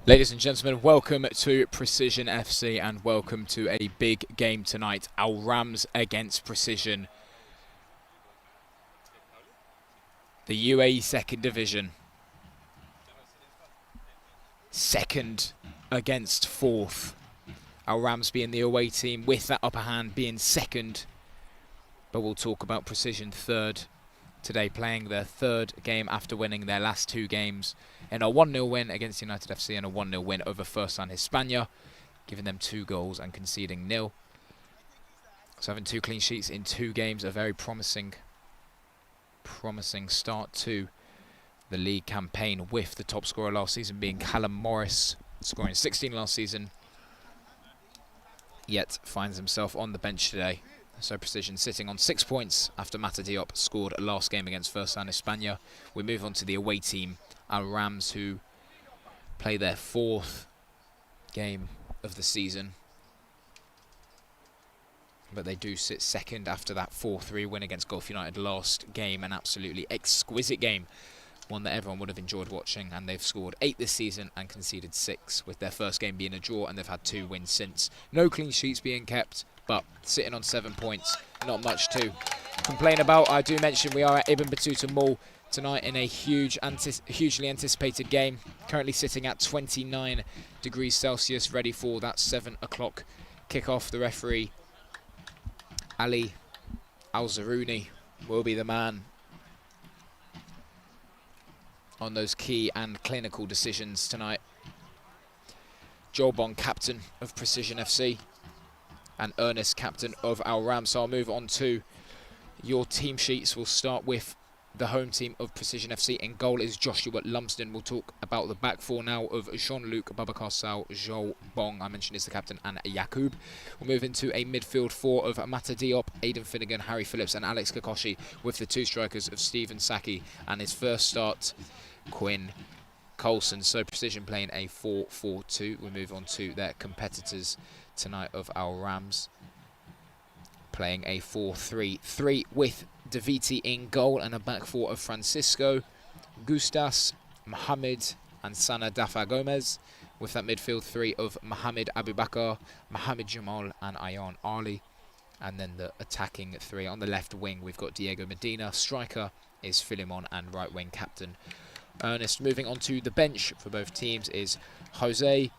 Ladies and gentlemen, welcome to Precision FC and welcome to a big game tonight. Al Rams against Precision. The UAE second division. Second against fourth. Al Rams being the away team with that upper hand being second. But we'll talk about Precision third today, playing their third game after winning their last two games in a 1-0 win against United FC and a 1-0 win over First San Hispania, giving them 2 goals and conceding 0. So having 2 clean sheets in 2 games, a very promising start to the league campaign, with the top scorer last season being Callum Morris, scoring 16 last season, yet finds himself on the bench today. So Precision sitting on 6 points after Mata Diop scored last game against First San Hispania. We move on to the away team, Al Rams, who play their 4th game of the season. But they do sit second after that 4-3 win against Gulf United last game. An absolutely exquisite game, one that everyone would have enjoyed watching. And they've scored 8 this season and conceded 6, with their first game being a draw, and they've had 2 wins since. No clean sheets being kept, but sitting on 7 points, not much to complain about. I do mention we are at Ibn Battuta Mall tonight in a hugely anticipated game. Currently sitting at 29 degrees Celsius, ready for that 7 o'clock kickoff. The referee, Ali Al-Zaruni, will be the man on those key and clinical decisions tonight. Joel Bond, captain of Precision FC, and Ernest, captain of Al Rams. So I'll move on to your team sheets. We'll start with the home team of Precision FC. In goal is Joshua Lumsden. We'll talk about the back four now of Jean-Luc, Babacar Sal, Joel Bong, I mentioned is the captain, and Yakub. We'll move into a midfield four of Mata Diop, Aidan Finnegan, Harry Phillips and Alex Kikoshi, with the 2 strikers of Stephen Saki and his first start, Quinn Coulson. So Precision playing a 4-4-2. We move on to their competitors tonight of Al Rams, playing a 4-3-3 with Daviti in goal and a back four of Francisco, Gustas, Mohamed and Sana Dafa Gomez, with that midfield 3 of Mohamed Abubakar, Mohamed Jamal and Ayan Ali. And then the attacking 3 on the left wing, we've got Diego Medina, striker is Philemon, and right wing captain Ernest. Moving on to the bench for both teams is Jose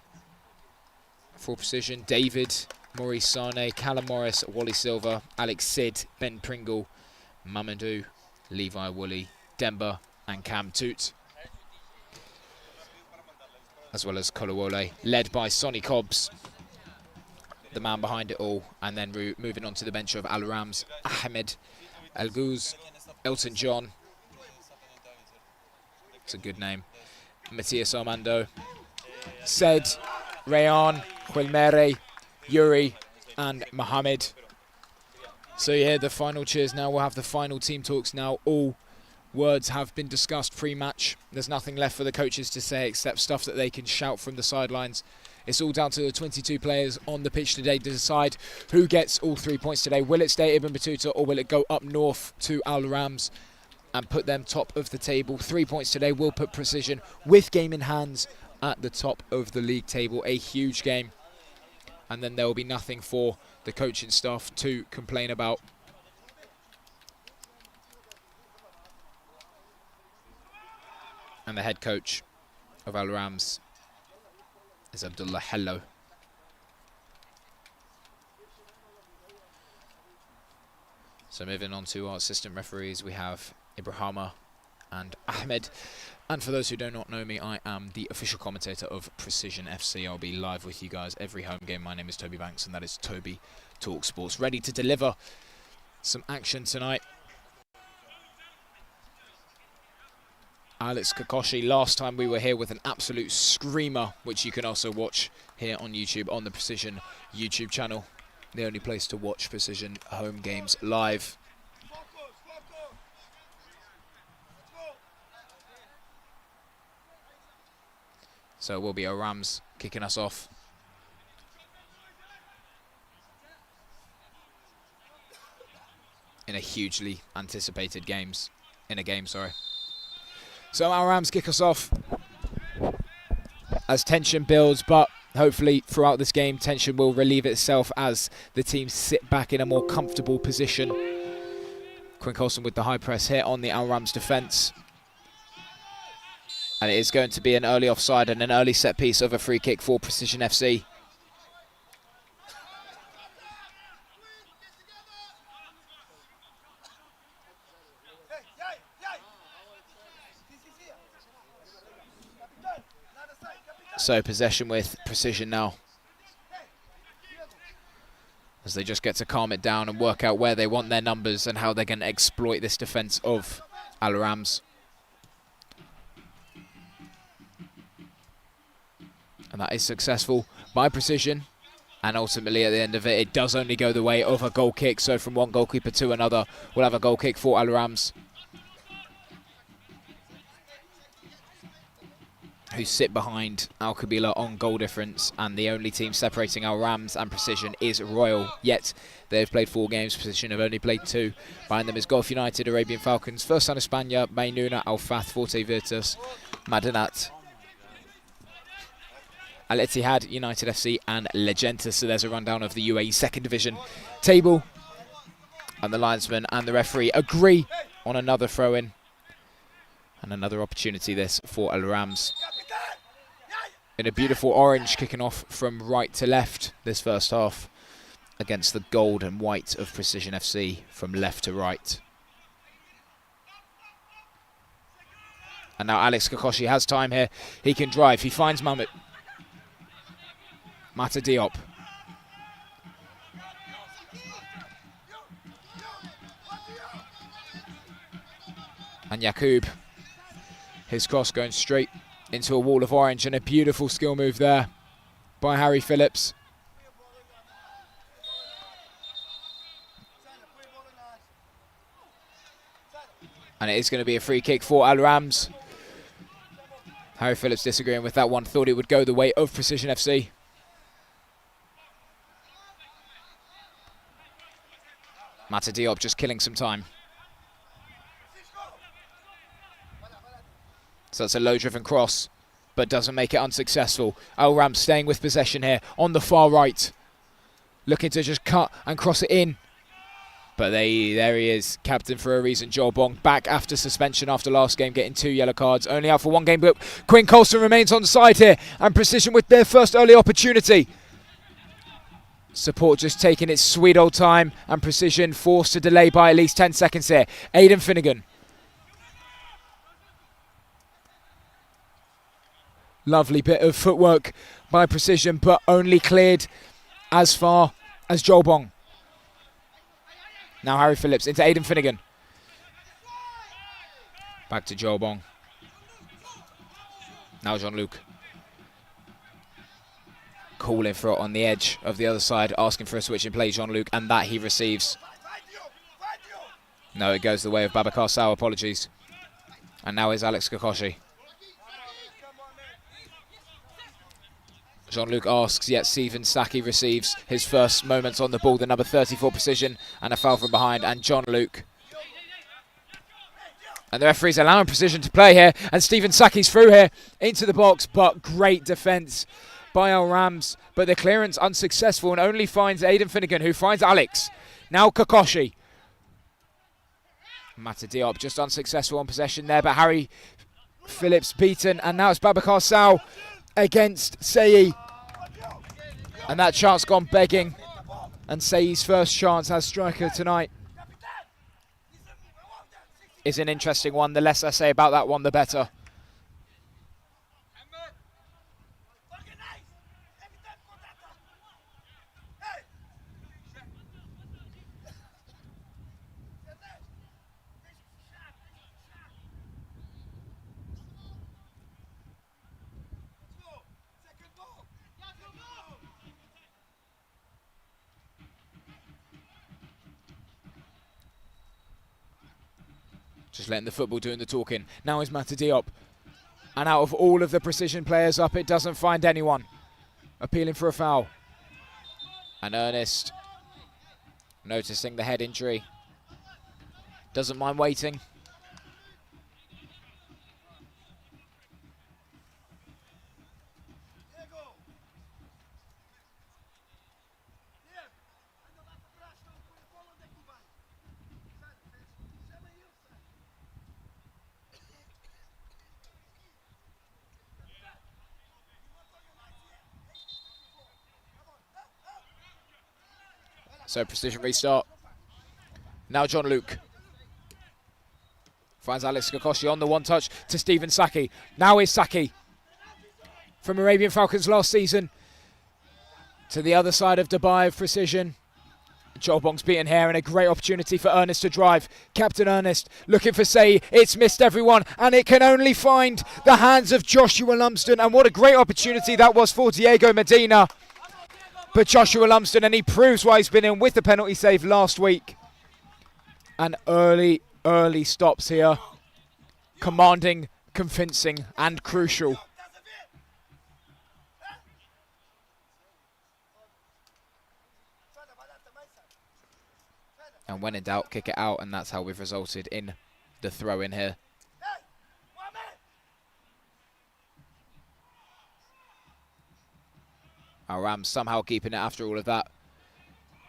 for Precision, David, Maurice Sane, Callum Morris, Wally Silva, Alex Sid, Ben Pringle, Mamadou, Levi Woolley, Demba and Cam Toot, as well as Kolawole, led by Sonny Cobbs, the man behind it all. And then moving on to the bench of Al Rams, Ahmed El Ghouz, Elton John, it's a good name, Matthias Armando, Sed, Rayan, Wilmere, Yuri and Mohammed. So you hear the final cheers now. We'll have the final team talks now. All words have been discussed pre-match. There's nothing left for the coaches to say except stuff that they can shout from the sidelines. It's all down to the 22 players on the pitch today to decide who gets all 3 points today. Will it stay Ibn Battuta or will it go up north to Al Rams and put them top of the table? 3 points today will put Precision, with game in hands, at the top of the league table. A huge game. And then there will be nothing for the coaching staff to complain about. And the head coach of Al Rams is Abdullah Hello. So moving on to our assistant referees, we have Ibrahima and Ahmed. And for those who do not know me, I am the official commentator of Precision FC. I'll be live with you guys every home game. My name is Toby Banks and that is Toby Talk Sports, ready to deliver some action tonight. Alex Kikoshi, last time we were here with an absolute screamer, which you can also watch here on YouTube, on the Precision YouTube channel. The only place to watch Precision home games live. So it will be a Rams kicking us off. In a hugely anticipated game. So our Rams kick us off. as tension builds, but hopefully throughout this game tension will relieve itself as the teams sit back in a more comfortable position. Quinn Coulson with the high press here on the Al Rams defence. And it is going to be an early offside and an early set piece of a free kick for Precision FC. So possession with Precision now, as they just get to calm it down and work out where they want their numbers and how they're going to exploit this defence of Al Rams. And that is successful by Precision. And ultimately at the end of it, it does only go the way of a goal kick. So from one goalkeeper to another, we'll have a goal kick for Al Rams, who sit behind Al Kabila on goal difference, and the only team separating Al Rams and Precision is Royal, yet they've played 4 games, Precision have only played 2. Behind them is Gulf United, Arabian Falcons, First San España, Maynuna, Al Fath, Forte Virtus, Madanat, Al Ittihad, United FC and Legenta. So there's a rundown of the UAE second division table, and the linesman and the referee agree on another throw-in. And another opportunity this for Al Rams. In a beautiful orange, kicking off from right to left this first half, against the gold and white of Precision FC from left to right. And now Alex Kokoshi has time here. He can drive. He finds Mata Diop. And Yacoub. His cross going straight into a wall of orange, and a beautiful skill move there by Harry Phillips. And it is going to be a free kick for Al Rams. Harry Phillips disagreeing with that one, thought it would go the way of Precision FC. Mata Diop just killing some time. So that's a low-driven cross, but doesn't make it unsuccessful. Al Rams staying with possession here on the far right, looking to just cut and cross it in. But there he is, captain for a reason, Joel Bong, back after suspension after last game, getting 2 yellow cards, only out for 1 game, but Quinn Coulson remains on side here, and Precision with their first early opportunity. Support just taking its sweet old time, and Precision forced to delay by at least 10 seconds here. Aidan Finnegan. Lovely bit of footwork by Precision, but only cleared as far as Joel Bong. Now Harry Phillips into Aidan Finnegan. Back to Joel Bong. Now Jean-Luc. Calling for it on the edge of the other side, asking for a switch in play, Jean-Luc, and that he receives. No, it goes the way of Babacar Sow, apologies. And now is Alex Kokoshi. Jean-Luc asks, yet Stephen Saki receives his first moments on the ball, the number 34 Precision, and a foul from behind, and Jean-Luc. And the referee's allowing Precision to play here, and Stephen Saki's through here into the box, but great defence by Al Rams, but the clearance unsuccessful and only finds Aidan Finnegan, who finds Alex. Now Kokoshi. Mata Diop just unsuccessful on possession there, but Harry Phillips beaten, and now it's Babacar Sow against Seyi. And that chance gone begging, and Seyi's first chance as striker tonight is an interesting one. The less I say about that one, the better. Just letting the football doing the talking. Now is Mata Diop. And out of all of the Precision players up, it doesn't find anyone. Appealing for a foul. And Ernest, noticing the head injury, doesn't mind waiting. So Precision restart. Now John Luke. Finds Alex Kikoshi on the one touch to Stephen Saki. Now is Saki from Arabian Falcons last season to the other side of Dubai of Precision. Jolbong's beaten here and a great opportunity for Ernest to drive. Captain Ernest looking for Say. It's missed everyone and it can only find the hands of Joshua Lumsden. And what a great opportunity that was for Diego Medina. But Joshua Lumsden, and he proves why he's been in with the penalty save last week. And early stops here. Commanding, convincing and crucial. And when in doubt, kick it out, and that's how we've resulted in the throw-in here. Our Rams somehow keeping it after all of that.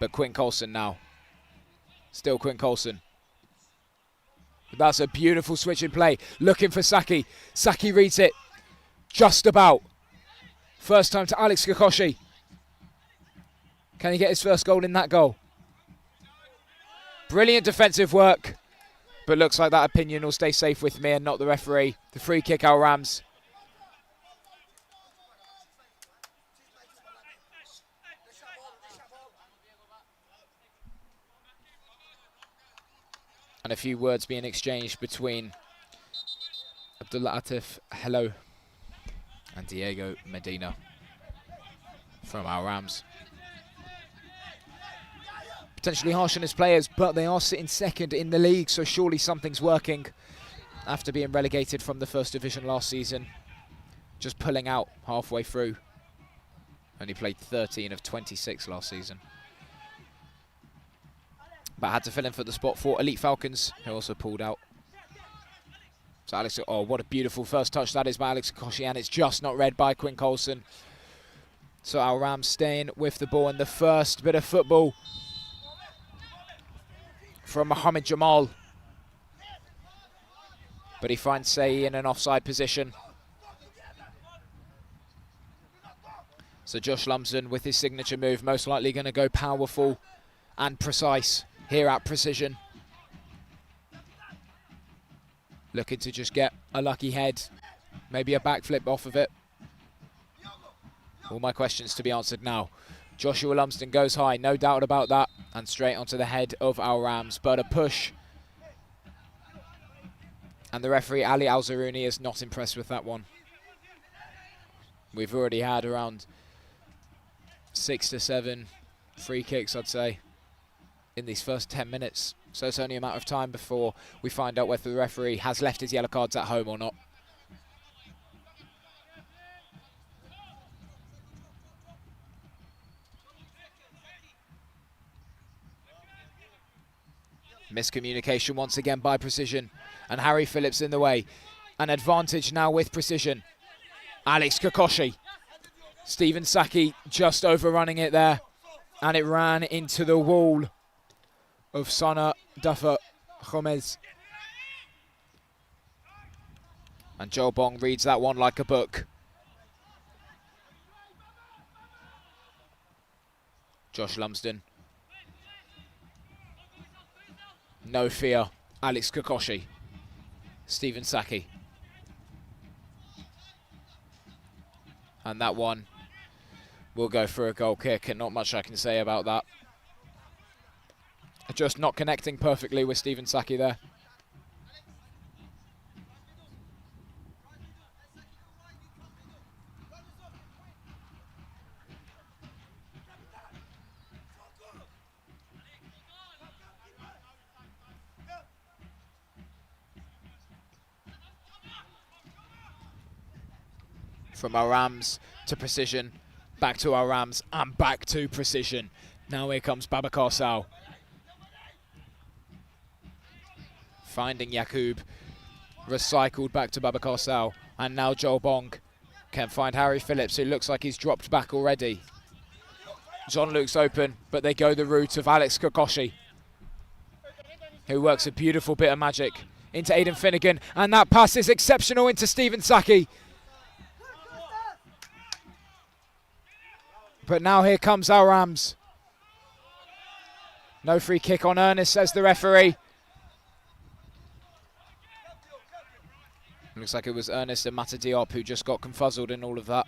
But Quinn Coulson now. Still Quinn Coulson. That's a beautiful switch in play. Looking for Saki. Saki reads it. Just about. First time to Alex Kikoshi. Can he get his first goal in that goal? Brilliant defensive work, but looks like that opinion will stay safe with me and not the referee. The free kick, our Rams. And a few words being exchanged between Abdullah Atif, hello, and Diego Medina from our Rams. Potentially harsh on his players, but they are sitting second in the league, so surely something's working after being relegated from the first division last season. Just pulling out halfway through. Only played 13 of 26 last season. But had to fill in for the spot for Elite Falcons, who also pulled out. So Alex, oh, what a beautiful first touch that is by Alex Kikoshi, and it's just not read by Quinn Coulson. So our Rams staying with the ball in the first bit of football from Mohamed Jamal. But he finds Say in an offside position. So Josh Lumsden with his signature move, most likely going to go powerful and precise here at Precision. Looking to just get a lucky head, maybe a backflip off of it. All my questions to be answered now. Joshua Lumsden goes high, no doubt about that, and straight onto the head of our Rams. But a push. And the referee, Ali Al-Zaruni, is not impressed with that one. We've already had around 6 to 7 free kicks, I'd say, in these first 10 minutes. So it's only a matter of time before we find out whether the referee has left his yellow cards at home or not. Miscommunication once again by Precision, and Harry Phillips in the way. An advantage now with Precision. Alex Kikoshi. Stephen Saki just overrunning it there, and it ran into the wall of Sana Dafa Gomez. And Joe Bong reads that one like a book. Josh Lumsden. No fear, Alex Kikoshi. Stephen Saki. And that one will go for a goal kick, and not much I can say about that. Just not connecting perfectly with Stephen Saki there. From our Rams to Precision, back to our Rams, and back to Precision. Now here comes Babacar Sow. Finding Yakub, recycled back to Babacar Sow, and now Joel Bong can find Harry Phillips, who looks like he's dropped back already. John Luke's open, but they go the route of Alex Kikoshi, who works a beautiful bit of magic into Aidan Finnegan, and that pass is exceptional into Stephen Saki. But now here comes our Rams. No free kick on Ernest, says the referee. Looks like it was Ernest and Mata Diop who just got confuzzled in all of that.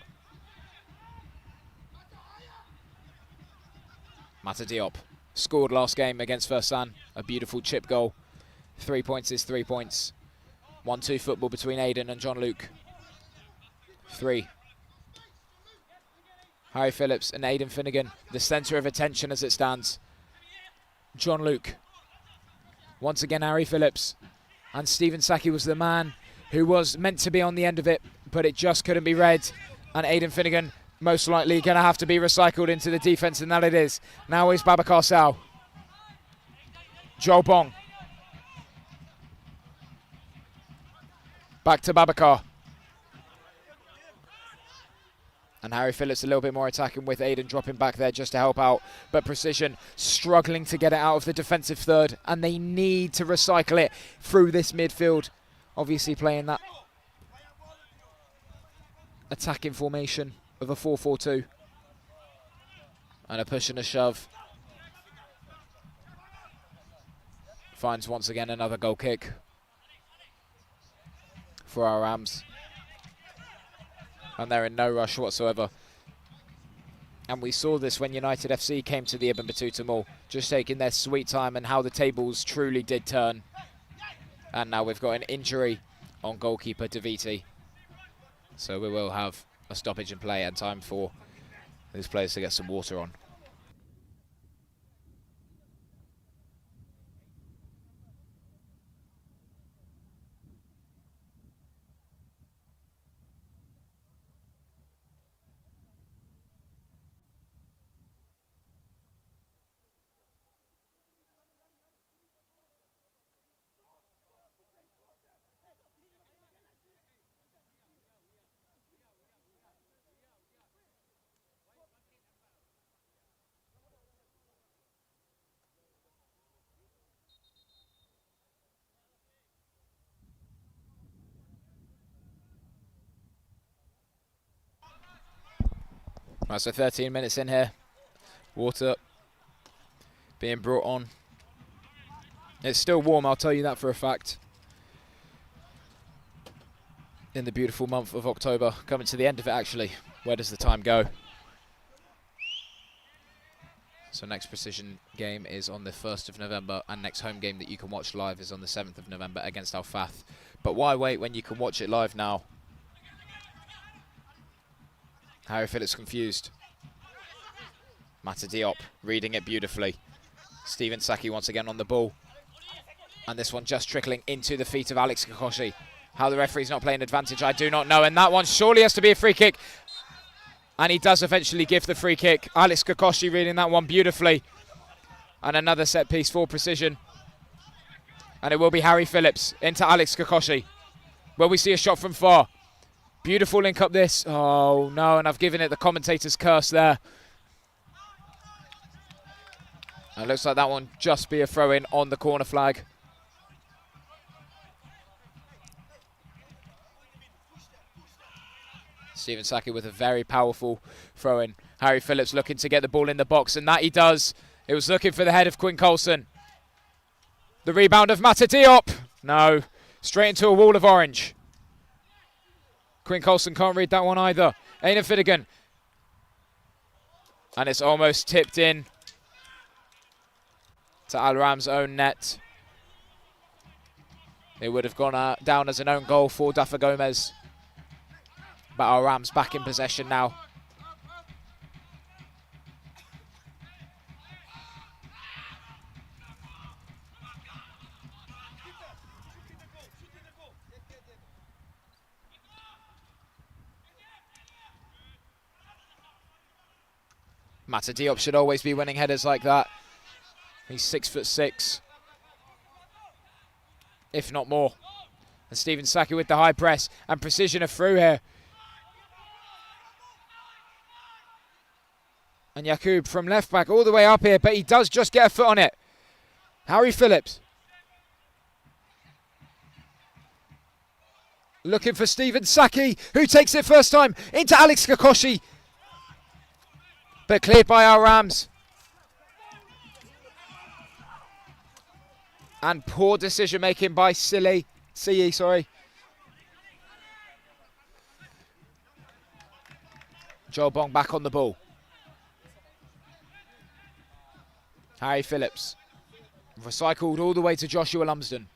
Mata Diop scored last game against Versan. A beautiful chip goal. 3 points is 3 points. 1-2 football between Aidan and John-Luc. 3. Harry Phillips and Aidan Finnegan, the centre of attention as it stands. John-Luc. Once again, Harry Phillips. And Stephen Saki was the man who was meant to be on the end of it, but it just couldn't be read. And Aidan Finnegan most likely going to have to be recycled into the defence, and that it is. Now is Babacar Sow. Joel Bong. Back to Babacar. And Harry Phillips a little bit more attacking with Aidan dropping back there just to help out. But Precision struggling to get it out of the defensive third, and they need to recycle it through this midfield. Obviously playing that attacking formation of a 4-4-2. And a push and a shove. Finds once again another goal kick for our Rams. And they're in no rush whatsoever. And we saw this when United FC came to the Ibn Battuta Mall, just taking their sweet time, and how the tables truly did turn. And now we've got an injury on goalkeeper Daviti. So we will have a stoppage in play and time for these players to get some water on. Right, so 13 minutes in here. Water being brought on. It's still warm, I'll tell you that for a fact. In the beautiful month of October. Coming to the end of it, actually. Where does the time go? So next Precision game is on the 1st of November, and next home game that you can watch live is on the 7th of November against Al Fath. But why wait when you can watch it live now? Harry Phillips confused. Mata Diop reading it beautifully. Stephen Saki once again on the ball. And this one just trickling into the feet of Alex Kikoshi. How the referee's not playing advantage, I do not know. And that one surely has to be a free kick. And he does eventually give the free kick. Alex Kikoshi reading that one beautifully. And another set piece for Precision. And it will be Harry Phillips into Alex Kikoshi. Will we see a shot from far? Beautiful link up this. Oh no, and I've given it the commentator's curse there. And it looks like that one just be a throw in on the corner flag. Stephen Saki with a very powerful throw in. Harry Phillips looking to get the ball in the box, and that he does. It was looking for the head of Quinn Coulson. The rebound of Mata Diop. No, straight into a wall of orange. Quinn Coulson can't read that one either. Aidan Finnegan. And it's almost tipped in to Al Ram's own net. It would have gone down as an own goal for Dafa Gomez. But Al Ram's back in possession now. Mata Diop should always be winning headers like that. He's 6'6", if not more. And Stephen Saki with the high press and Precision are through here. And Yakub from left back all the way up here, but he does just get a foot on it. Harry Phillips. Looking for Stephen Saki, who takes it first time into Alex Kikoshi. But cleared by our Rams. And poor decision making by Silly. CE, sorry. Joel Bong back on the ball. Harry Phillips. Recycled all the way to Joshua Lumsden.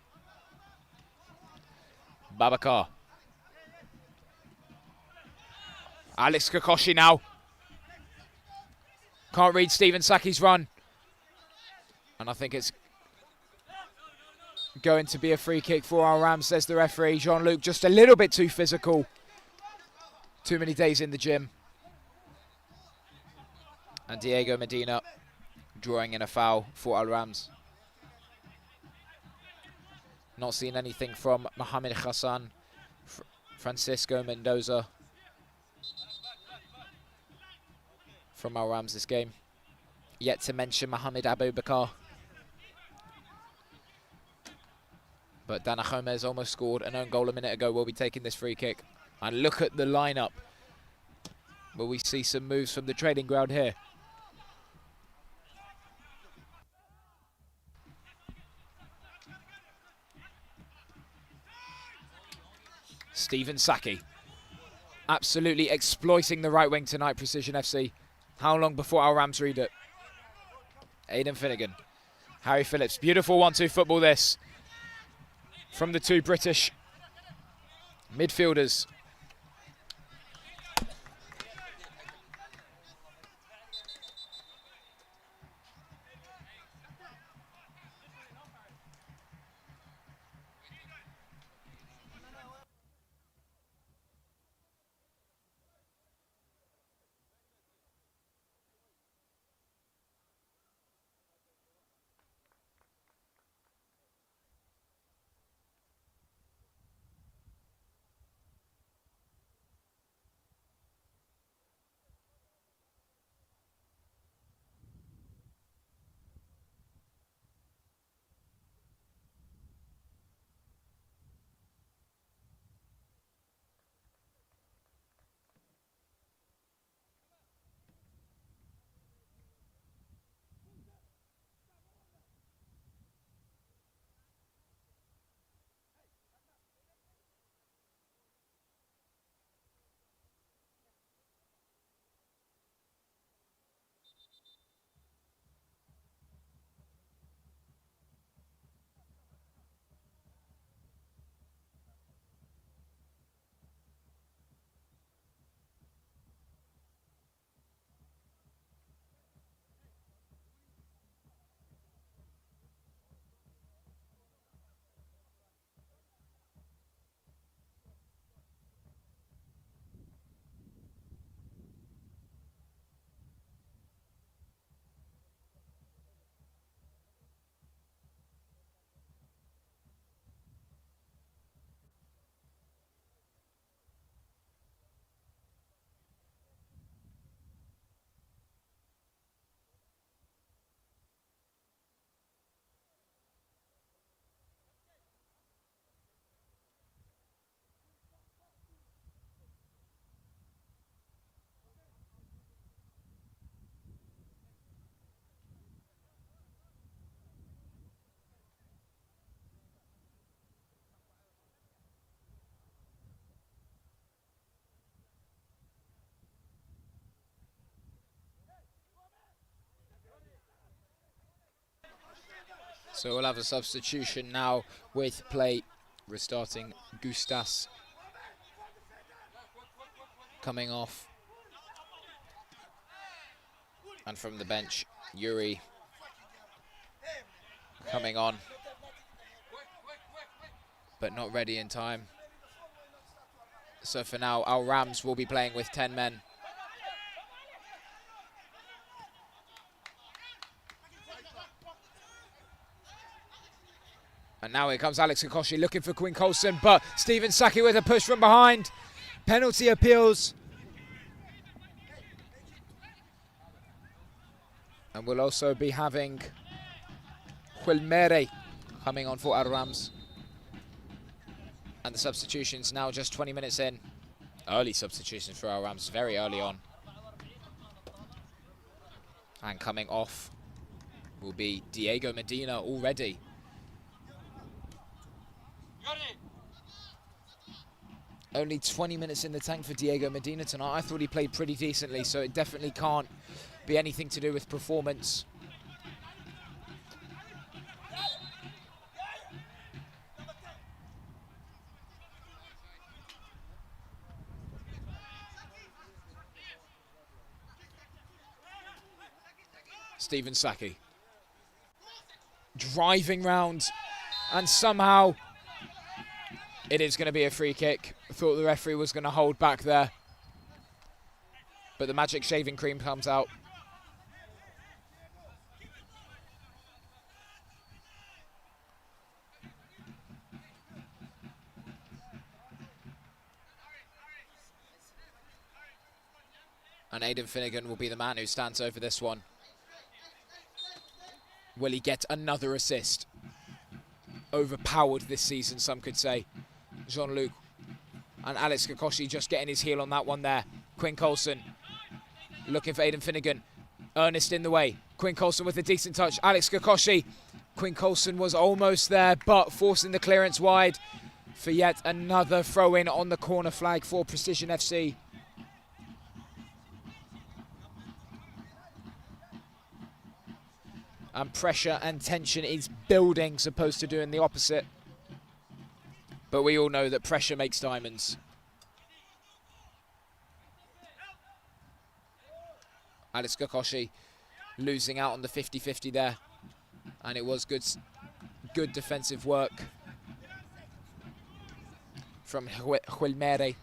Babacar. Alex Kikoshi now. Can't read Stephen Saki's run. And I think it's going to be a free kick for our Rams, says the referee. Jean-Luc just a little bit too physical. Too many days in the gym. And Diego Medina drawing in a foul for Al Rams. Not seen anything from Mohamed Hassan, Francisco Mendoza from Al Rams this game. Yet to mention Mohamed Abu Bakar. But Dana Gomez almost scored an own goal a minute ago. We'll be taking this free kick. And look at the lineup. Will we see some moves from the training ground here? Stephen Saki. Absolutely exploiting the right wing tonight, Precision FC. How long before our Rams read it? Aidan Finnegan. Harry Phillips. Beautiful 1-2 football this. From the two British midfielders. So we'll have a substitution now with play restarting. Gustas coming off. And from the bench, Yuri coming on. But not ready in time. So for now, our Rams will be playing with 10 men. And now here comes Alex Kikoshi looking for Quinn Coulson, but Stephen Saki with a push from behind. Penalty appeals. And we'll also be having Huilmere coming on for our Rams. And the substitutions now just 20 minutes in. Early substitutions for our Rams, very early on. And coming off will be Diego Medina already. Only 20 minutes in the tank for Diego Medina tonight. I thought he played pretty decently, so it definitely can't be anything to do with performance. Stephen Saki driving round, and somehow it is going to be a free kick. I thought the referee was going to hold back there, but the magic shaving cream comes out. And Aidan Finnegan will be the man who stands over this one. Will he get another assist? Overpowered this season, some could say. Jean-Luc and Alex Kokoshi just getting his heel on that one there. Quinn Coulson looking for Aidan Finnegan. Ernest in the way. Quinn Coulson with a decent touch. Alex Kokoshi. Quinn Coulson was almost there, but forcing the clearance wide for yet another throw-in on the corner flag for Precision FC. And pressure and tension is building, supposed to doing the opposite. But we all know that pressure makes diamonds. Alex Kokoshi losing out on the 50-50 there. And it was good defensive work from Huilmere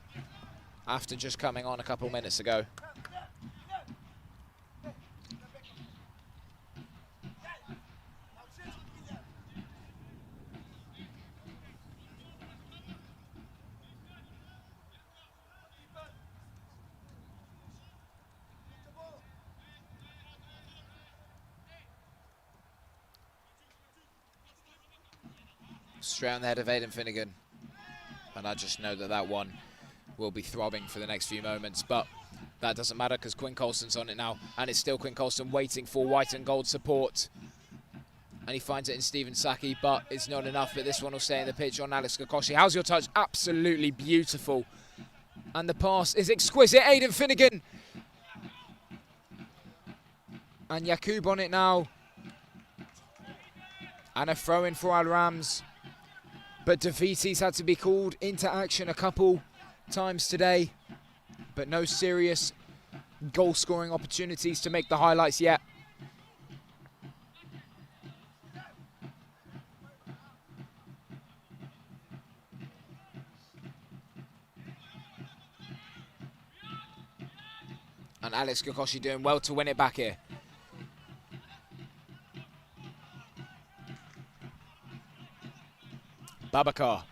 after just coming on a couple minutes ago. Straight on the head of Aidan Finnegan. And I just know that that one will be throbbing for the next few moments. But that doesn't matter because Quinn Coulson's on it now. And it's still Quinn Coulson waiting for white and gold support. And he finds it in Stephen Saki, but it's not enough. But this one will stay in the pitch on Alex Kokoshi. How's your touch? Absolutely beautiful. And the pass is exquisite. Aidan Finnegan. And Yakub on it now. And a throw-in for Al Rams. But Davites had to be called into action a couple times today. But no serious goal-scoring opportunities to make the highlights yet. And Alex Kokoshi doing well to win it back here. Babacar.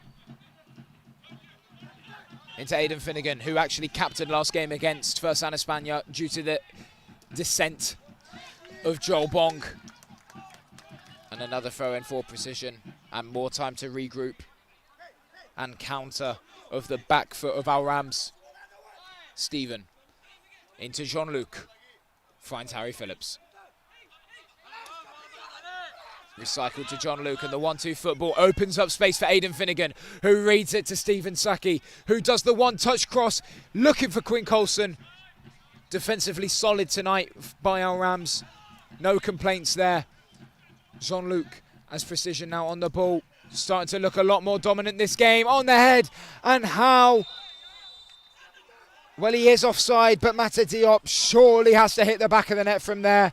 Into Aidan Finnegan, who actually captained last game against First San España due to the descent of Joel Bong. And another throw-in for Precision and more time to regroup and counter of the back foot of Al Rams. Stephen into Jean-Luc, finds Harry Phillips. Recycled to Jean-Luc, and the 1-2 football opens up space for Aidan Finnegan, who reads it to Stephen Saki, who does the one-touch cross, looking for Quinn Coulson. Defensively solid tonight by Al Rams. No complaints there. Jean-Luc as Precision now on the ball, starting to look a lot more dominant this game. On the head, and how? Well, he is offside, but Mata Diop surely has to hit the back of the net from there.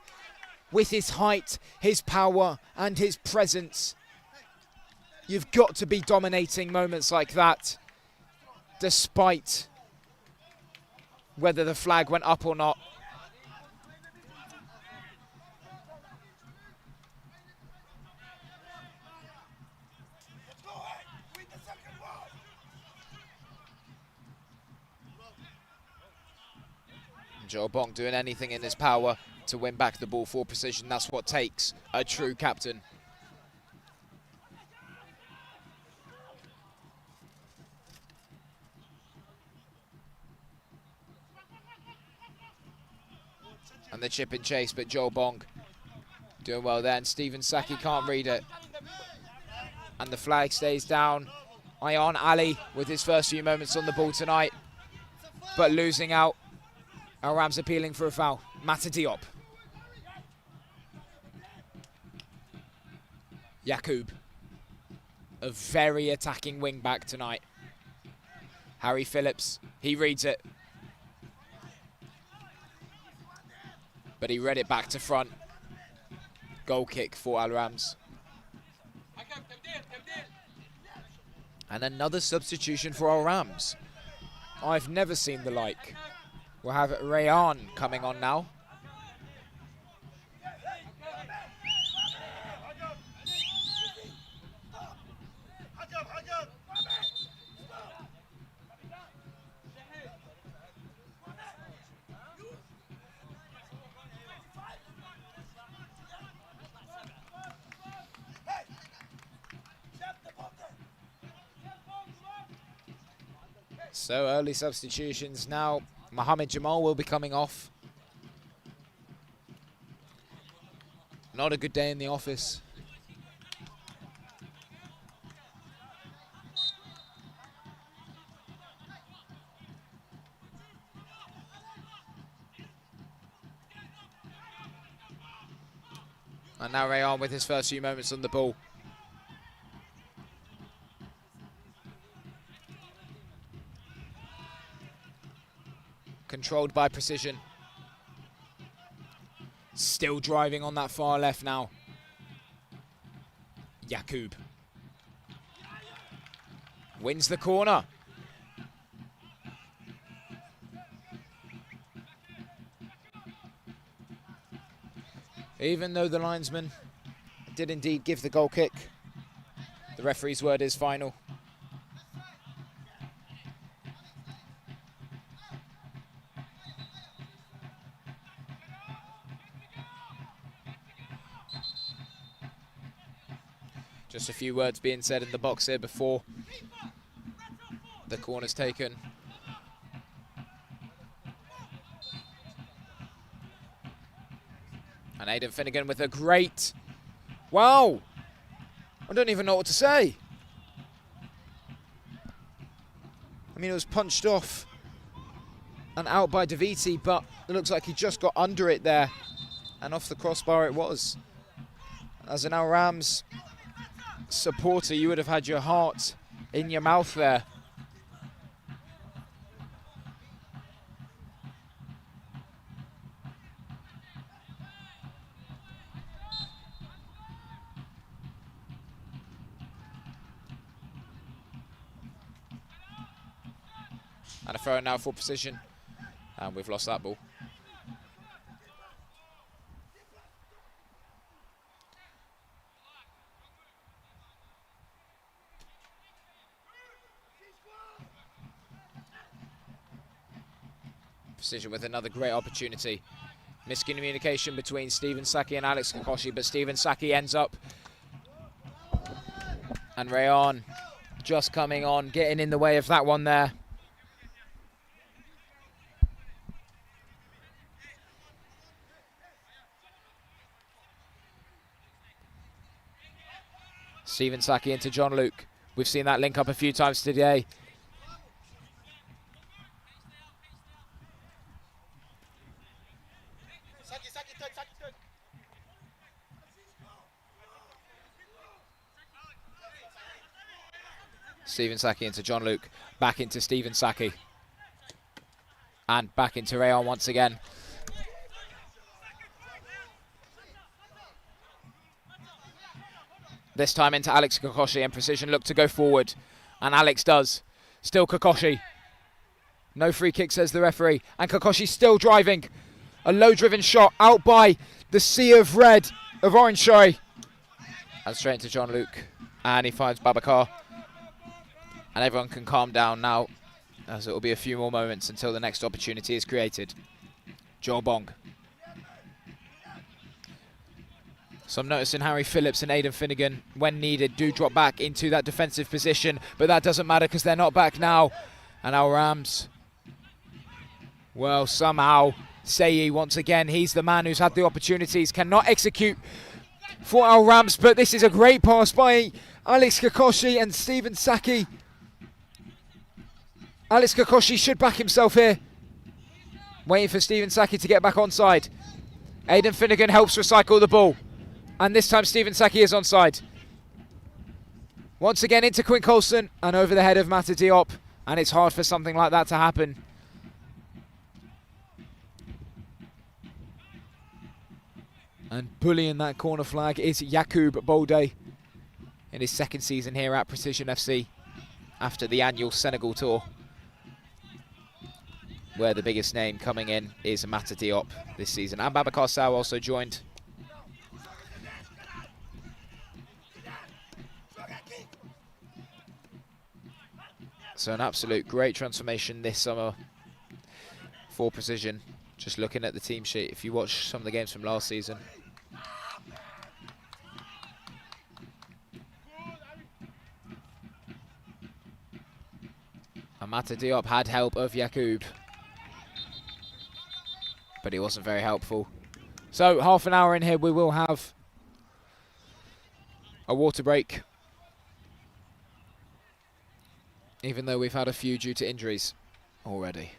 With his height, his power, and his presence. You've got to be dominating moments like that, despite whether the flag went up or not. Joel Bong doing anything in his power to win back the ball for Precision. That's what takes a true captain. And the chip and chase, but Joel Bong doing well there, and Stephen Saki can't read it. And the flag stays down. Ayaan Ali with his first few moments on the ball tonight, but losing out. Al Rams appealing for a foul. Mata Diop. Yaqub, a very attacking wing back tonight. Harry Phillips, he reads it. But he read it back to front. Goal kick for Al Rams. And another substitution for Al Rams. I've never seen the like. We'll have Rayan coming on now. So early substitutions now. Mohamed Jamal will be coming off. Not a good day in the office. And now Rayan with his first few moments on the ball. Controlled by precision. Still driving on that far left now. Yaqub. Wins the corner. Even though the linesman did indeed give the goal kick, the referee's word is final. Just a few words being said in the box here before the corner's taken. And Aidan Finnegan with a great... Wow! I don't even know what to say. I mean, it was punched off and out by Daviti, but it looks like he just got under it there. And off the crossbar it was. As an Al Rams supporter, you would have had your heart in your mouth there. And a throw now for precision. And we've lost that ball. Precision with another great opportunity. Miscommunication between Stephen Saki and Alex Kokoshi, but Stephen Saki ends up. And Rayan just coming on, getting in the way of that one there. Stephen Saki into John Luke. We've seen that link up a few times today. Stephen Saki into John Luke. Back into Stephen Saki. And back into Rayan once again. This time into Alex Kokoshi, and precision look to go forward. And Alex does. Still Kokoshi. No free kick, says the referee. And Kokoshi still driving. A low-driven shot out by the sea of red of Orange Shoei. And straight into John Luke. And he finds Babacar. And everyone can calm down now, as it will be a few more moments until the next opportunity is created. Joel Bong. So I'm noticing Harry Phillips and Aidan Finnegan, when needed, do drop back into that defensive position, but that doesn't matter because they're not back now. And Al Rams, well, somehow, Seyi, once again, he's the man who's had the opportunities, cannot execute for Al Rams, but this is a great pass by Alex Kokoshi, and Stephen Saki Alex Kokoshi should back himself here. Waiting for Stephen Saki to get back onside. Aidan Finnegan helps recycle the ball. And this time Stephen Saki is onside. Once again into Quinn Coulson and over the head of Mata Diop. And it's hard for something like that to happen. And bullying that corner flag is Yakub Bolde in his second season here at Precision FC after the annual Senegal tour, where the biggest name coming in is Mata Diop this season. And Babacar Sow also joined. So an absolute great transformation this summer for Precision. Just looking at the team sheet, if you watch some of the games from last season. And Mata Diop had help of Yakub, but he wasn't very helpful. So half an hour in here, we will have a water break, even though we've had a few due to injuries already.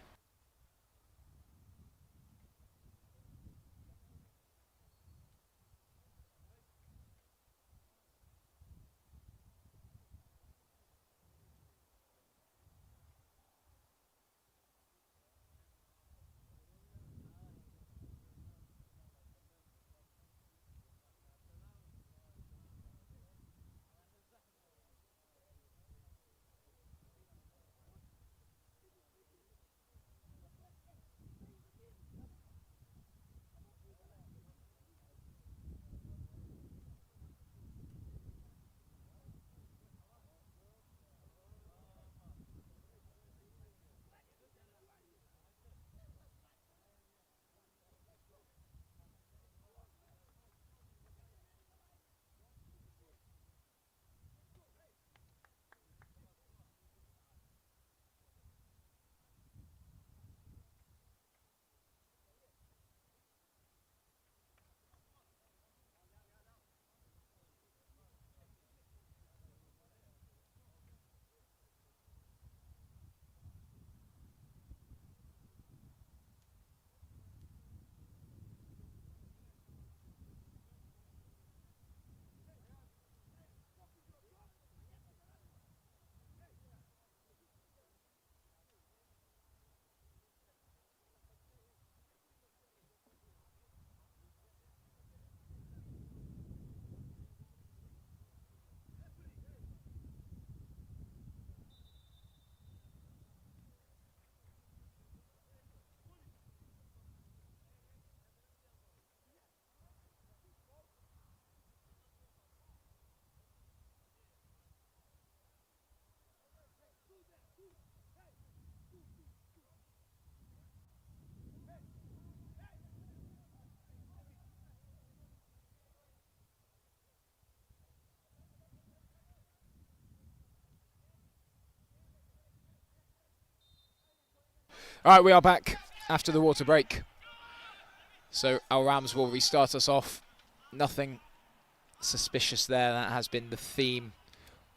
All right, we are back after the water break. So Al Rams will restart us off. Nothing suspicious there. That has been the theme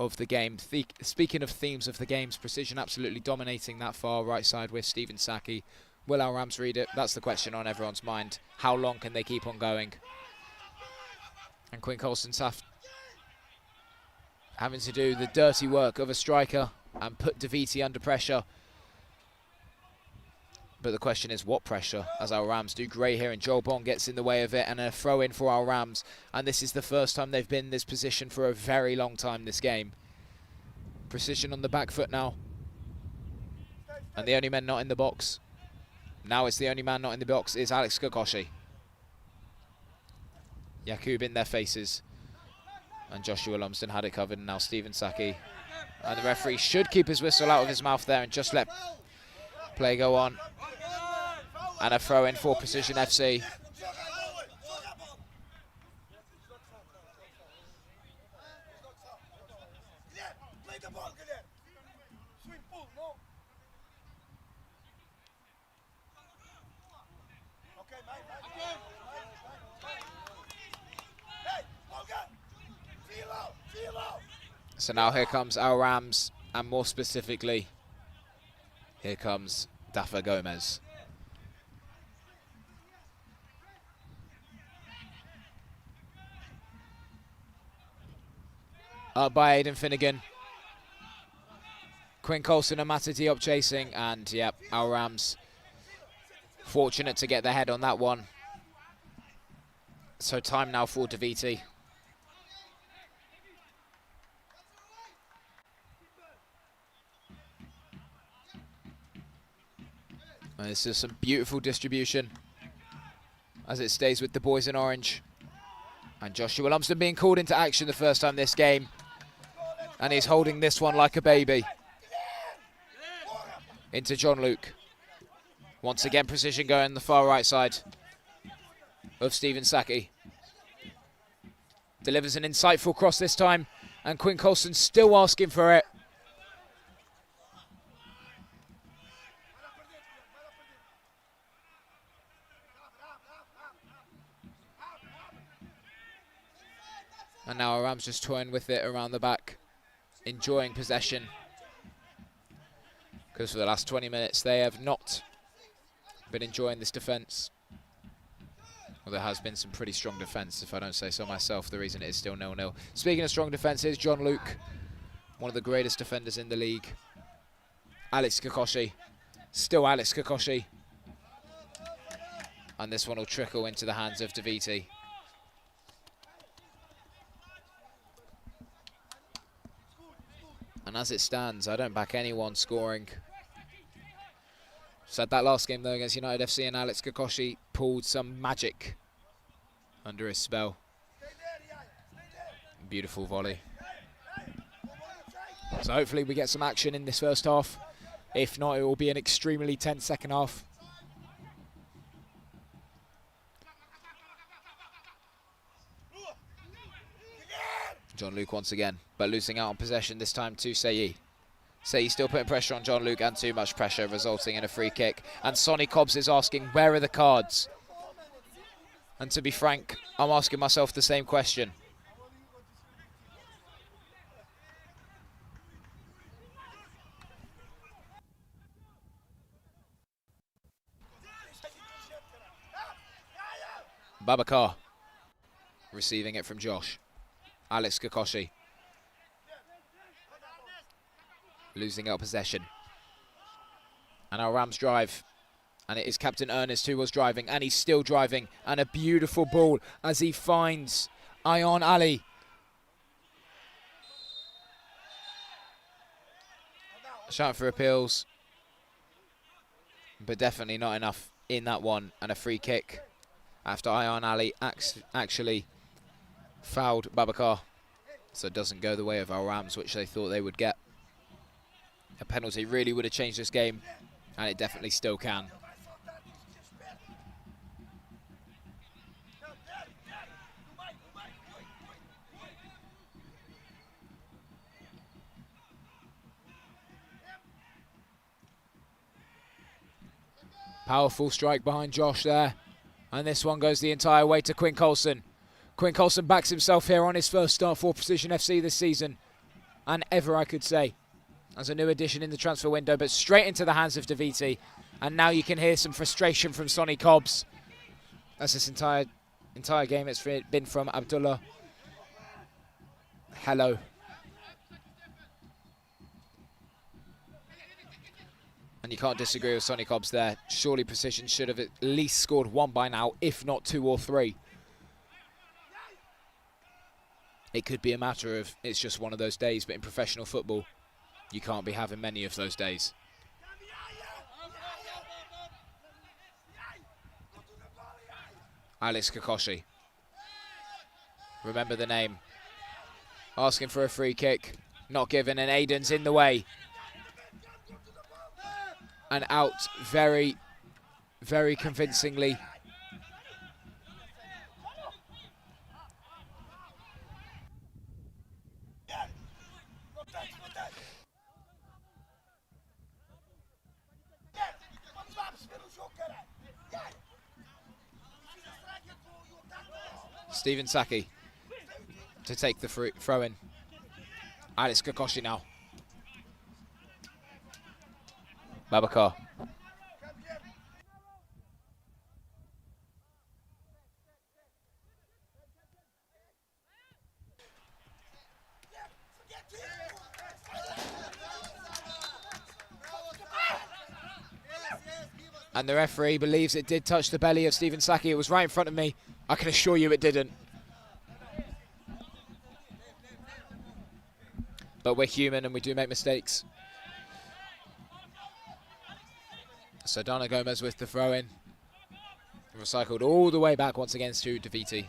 of the game. Speaking of themes of the games, Precision absolutely dominating that far right side with Stephen Saki. Will Al Rams read it? That's the question on everyone's mind. How long can they keep on going? And Quinn Coulson's having to do the dirty work of a striker and put Daviti under pressure. But the question is, what pressure, as Al Rams do great here, and Joel Bond gets in the way of it, and a throw in for Al Rams. And this is the first time they've been in this position for a very long time this game. Precision on the back foot now. And the only man not in the box, now it's the only man not in the box, is Alex Kokoshi. Yakub in their faces. And Joshua Lumsden had it covered, and now Stephen Saki. And the referee should keep his whistle out of his mouth there and just let play go on. And a throw in for Precision FC. So now here comes Al Rams, and more specifically Here comes Dafa Gomez. Up by Aidan Finnegan. Quinn Coulson and Mata Diop chasing, and yep, Al Rams fortunate to get the head on that one. So time now for Daviti. And this is some beautiful distribution as it stays with the boys in orange. And Joshua Lumsden being called into action the first time this game. And he's holding this one like a baby. Into John Luke. Once again, precision going the far right side of Stephen Saki. Delivers an insightful cross this time. And Quinn Coulson still asking for it. And now Aram's just toying with it around the back, enjoying possession. Because for the last 20 minutes, they have not been enjoying this defence. Well, there has been some pretty strong defence, if I don't say so myself. The reason it is still 0-0. Speaking of strong defences, John Luke, one of the greatest defenders in the league. Alex Kikoshi, still Alex Kikoshi. And this one will trickle into the hands of Daviti. And as it stands, I don't back anyone scoring. Said that last game though against United FC, and Alex Kikoshi pulled some magic under his spell. Beautiful volley. So hopefully we get some action in this first half. If not, it will be an extremely tense second half. John Luke once again, but losing out on possession this time to Seyi. Seyi still putting pressure on John Luke, and too much pressure, resulting in a free kick. And Sonny Cobbs is asking, where are the cards? And to be frank, I'm asking myself the same question. Babacar receiving it from Josh. Alex Kikoshi losing out possession. And our Rams drive. And it is Captain Ernest who was driving, and he's still driving. And a beautiful ball as he finds Ayon Ali. Shouting for appeals, but definitely not enough in that one. And a free kick after Ayon Ali actually fouled Babacar. So it doesn't go the way of our Rams, which they thought they would get. A penalty really would have changed this game, and it definitely still can. Powerful strike behind Josh there. And this one goes the entire way to Quinn Coulson. Quinn Coulson backs himself here on his first start for Precision FC this season. And ever, I could say, as a new addition in the transfer window, but straight into the hands of Daviti. And now you can hear some frustration from Sonny Cobbs, as this entire game it's been from Abdullah. Hello. And you can't disagree with Sonny Cobbs there. Surely Precision should have at least scored one by now, if not two or three. It could be a matter of it's just one of those days, but in professional football, you can't be having many of those days. Alex Kikoshi. Remember the name. Asking for a free kick. Not given, and Aiden's in the way. And out very, very convincingly. Stephen Saki to take the throw in. Alex Kikoshi now. Babacar. And the referee believes it did touch the belly of Stephen Saki. It was right in front of me. I can assure you it didn't. But we're human and we do make mistakes. So Dana Gomez with the throw-in. Recycled all the way back once again to Daviti.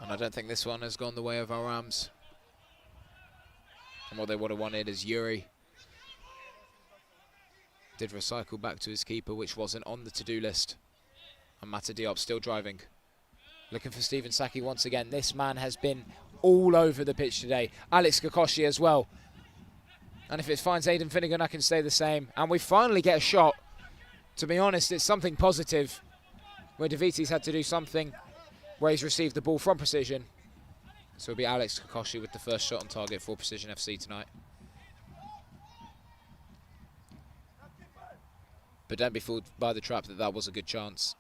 And I don't think this one has gone the way of our Rams. And what they would have wanted is Yuri did recycle back to his keeper, which wasn't on the to-do list. And Mata Diop still driving. Looking for Stephen Saki once again. This man has been all over the pitch today. Alex Kikoshi as well. And if it finds Aidan Finnegan, I can say the same. And we finally get a shot. To be honest, it's something positive, where Daviti's had to do something, where he's received the ball from Precision. So it'll be Alex Kikoshi with the first shot on target for Precision FC tonight. But don't be fooled by the trap that was a good chance.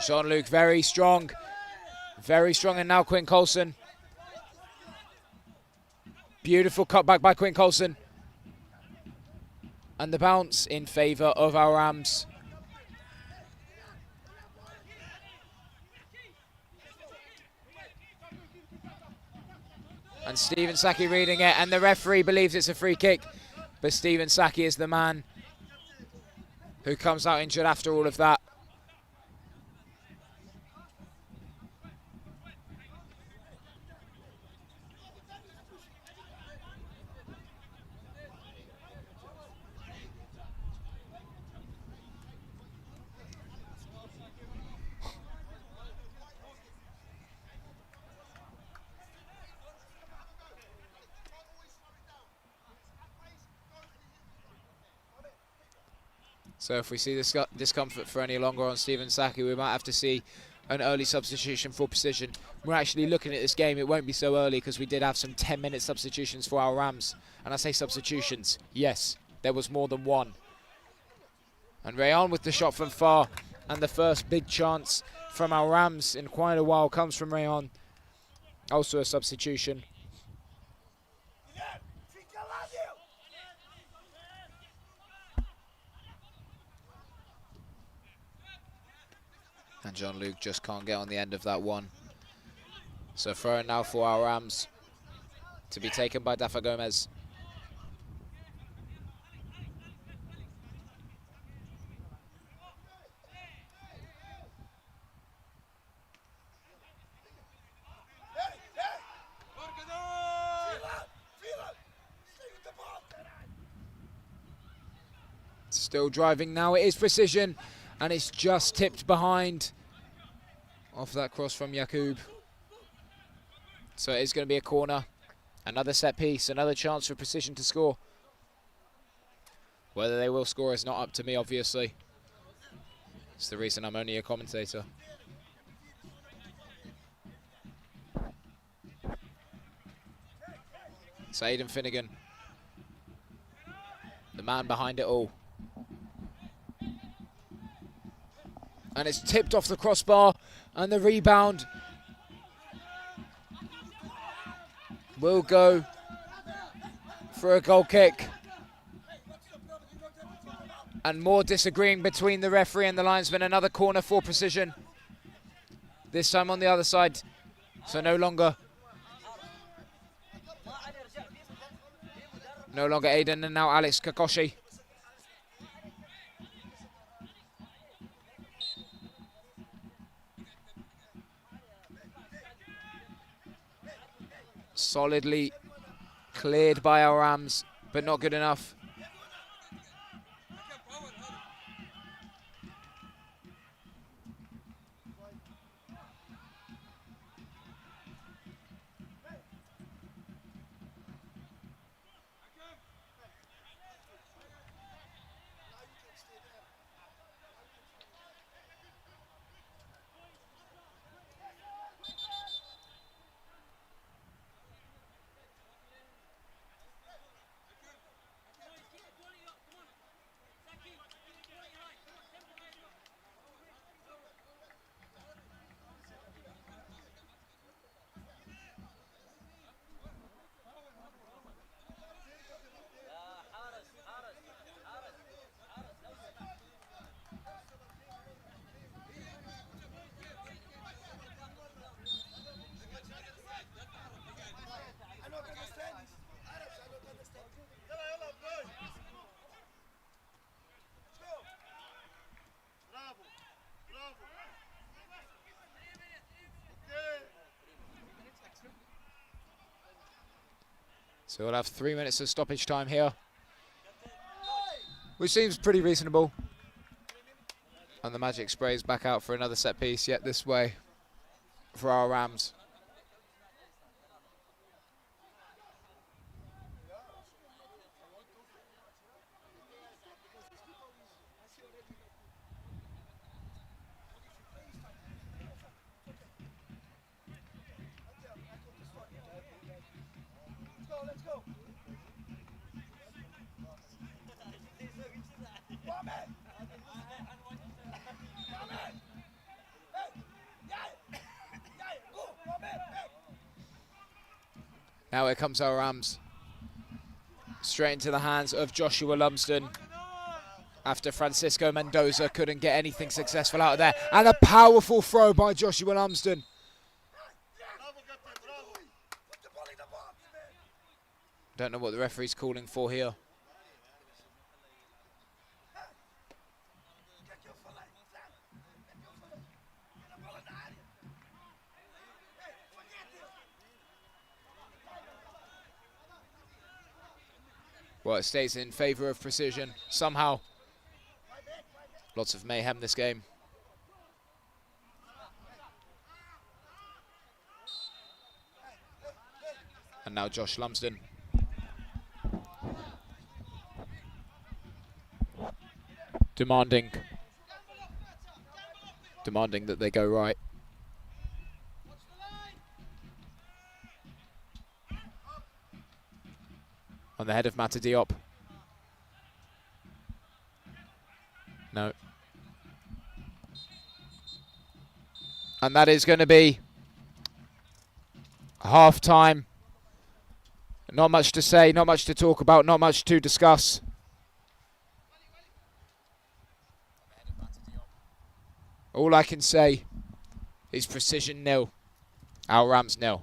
Jean-Luc very strong, and now Quinn Coulson. Beautiful cutback by Quinn Coulson. And the bounce in favour of our Rams. And Stephen Saki reading it, and the referee believes it's a free kick. But Stephen Saki is the man who comes out injured after all of that. So if we see this discomfort for any longer on Stephen Saki, we might have to see an early substitution for Precision. We're actually looking at this game. It won't be so early because we did have some 10-minute substitutions for our Rams. And I say substitutions. Yes, there was more than one. And Rayon with the shot from far. And the first big chance from our Rams in quite a while comes from Rayon. Also a substitution. And Jean-Luc just can't get on the end of that one. So throwing now for our Rams to be taken by Dafa Gomez. Still driving now, it is Precision. And it's just tipped behind off that cross from Yakub. So it is going to be a corner. Another set piece, another chance for Precision to score. Whether they will score is not up to me, obviously. It's the reason I'm only a commentator. So Aidan Finnegan, the man behind it all. And it's tipped off the crossbar, and the rebound will go for a goal kick. And more disagreeing between the referee and the linesman. Another corner for Precision. This time on the other side. So no longer Aidan, and now Alex Kikoshi. Solidly cleared by our Rams, but not good enough. So we'll have 3 minutes of stoppage time here, which seems pretty reasonable. And the Magic sprays back out for another set piece, yet this way for our Rams. Now here comes our Rams. Straight into the hands of Joshua Lumsden. After Francisco Mendoza couldn't get anything successful out of there. And a powerful throw by Joshua Lumsden. Don't know what the referee's calling for here. Well, it stays in favour of Precision somehow. Lots of mayhem this game. And now Josh Lumsden. Demanding that they go right. On the head of Mata Diop. No. And that is going to be half time. Not much to say, not much to talk about, not much to discuss. All I can say is Precision 0, our Rams 0.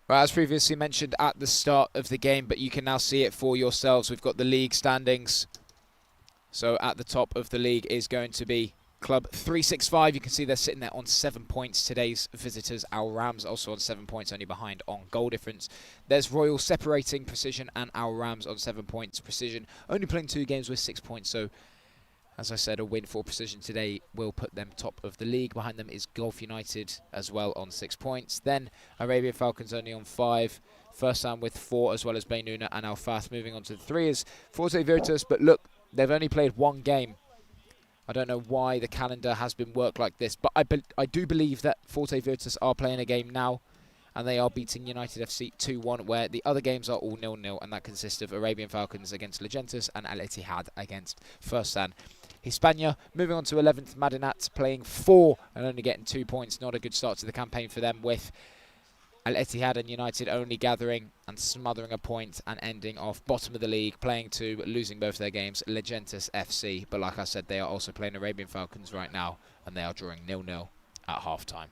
Well, as previously mentioned at the start of the game, but you can now see it for yourselves. We've got the league standings. So at the top of the league is going to be Club 365. You can see they're sitting there on 7 points. Today's visitors, our Rams, also on 7 points, only behind on goal difference. There's Royal separating Precision and our Rams on 7 points. Precision only playing 2 games with 6 points. So, as I said, a win for Precision today will put them top of the league. Behind them is Gulf United as well on 6 points. Then Arabian Falcons only on 5. First Sam with 4, as well as Baynuna and Al Fath. Moving on to the 3 is Forte Virtus. But look, they've only played 1 game. I don't know why the calendar has been worked like this, but I do believe that Forte Virtus are playing a game now, and they are beating United FC 2-1, where the other games are all 0-0, and that consists of Arabian Falcons against Legentis and Al Ittihad against Firsan Hispania. Moving on to 11th, Madinat, playing 4 and only getting 2 points. Not a good start to the campaign for them, with Al Ittihad and United only gathering and smothering a point and ending off bottom of the league, playing 2, losing both their games, Legentis FC. But like I said, they are also playing Arabian Falcons right now, and they are drawing 0-0 at half-time.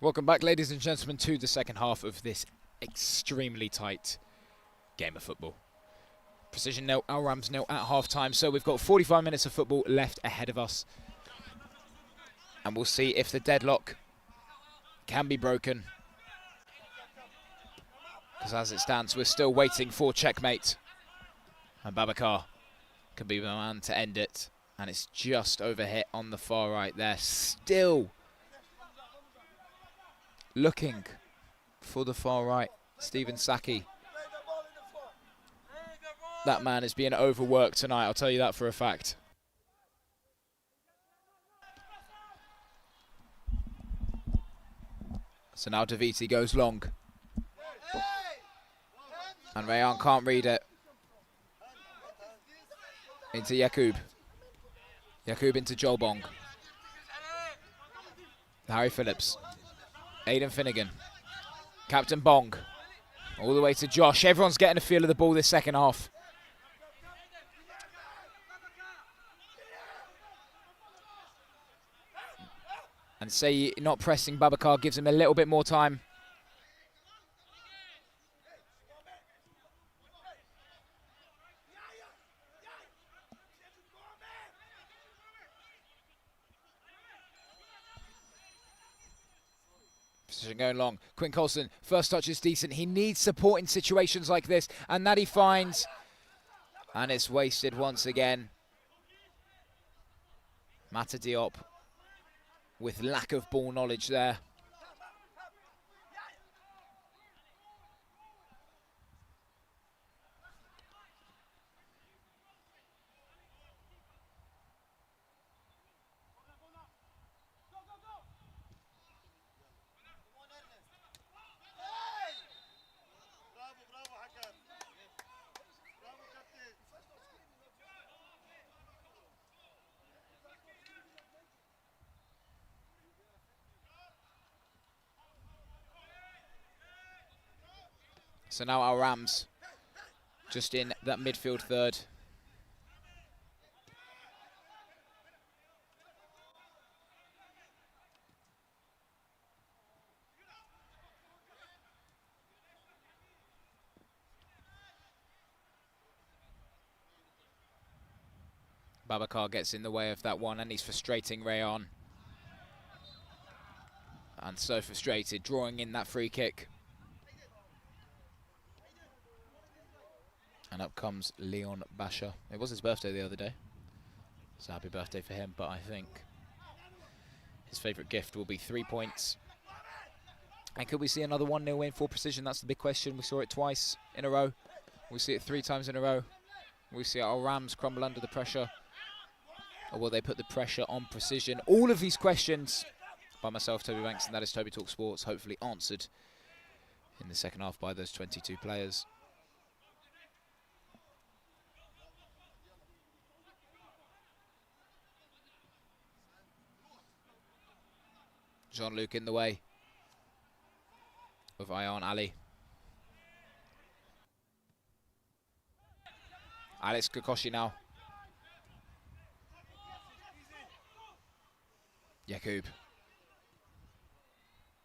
Welcome back, ladies and gentlemen, to the second half of this extremely tight game of football. Precision nil, Al Rams nil at half-time, so we've got 45 minutes of football left ahead of us. And we'll see if the deadlock can be broken. Because as it stands, we're still waiting for checkmate. And Babacar can be the man to end it. And it's just overhit on the far right there. Still looking for the far right, Stephen Saki. That man is being overworked tonight, I'll tell you that for a fact. So now Daviti goes long. And Rayan can't read it. Into Yakub. Yakub into Jolbong. Harry Phillips. Aidan Finnegan. Captain Bong. All the way to Josh. Everyone's getting a feel of the ball this second half. And say not pressing Babacar gives him a little bit more time. Going long. Quinn Colson, first touch is decent. He needs support in situations like this, and that he finds. And it's wasted once again. Mata Diop with lack of ball knowledge there. So now our Rams just in that midfield third. Babacar gets in the way of that one and he's frustrating Rayon. And so frustrated, drawing in that free kick. And up comes Leon Basha. It was his birthday the other day. So happy birthday for him, but I think his favourite gift will be 3 points. And could we see another 1-0 win for Precision? That's the big question. We saw it twice in a row. We see it 3 times in a row. We see our Rams crumble under the pressure. Or will they put the pressure on Precision? All of these questions by myself, Toby Banks, and that is Toby Talk Sports, hopefully answered in the second half by those 22 players. Jean-Luc in the way of Ayan Ali. Alex Kokoshi now. Yakub.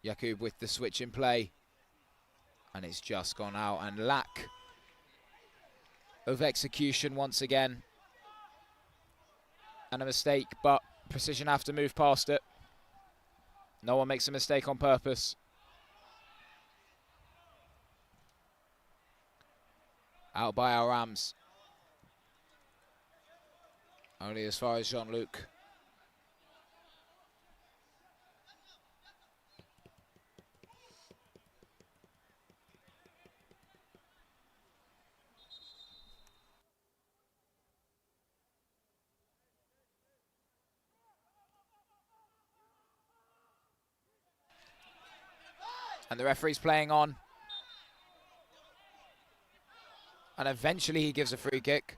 Yakub with the switch in play. And it's just gone out, and lack of execution once again. And a mistake, but Precision have to move past it. No one makes a mistake on purpose. Out by our Rams. Only as far as Jean-Luc. And the referee's playing on. And eventually he gives a free kick.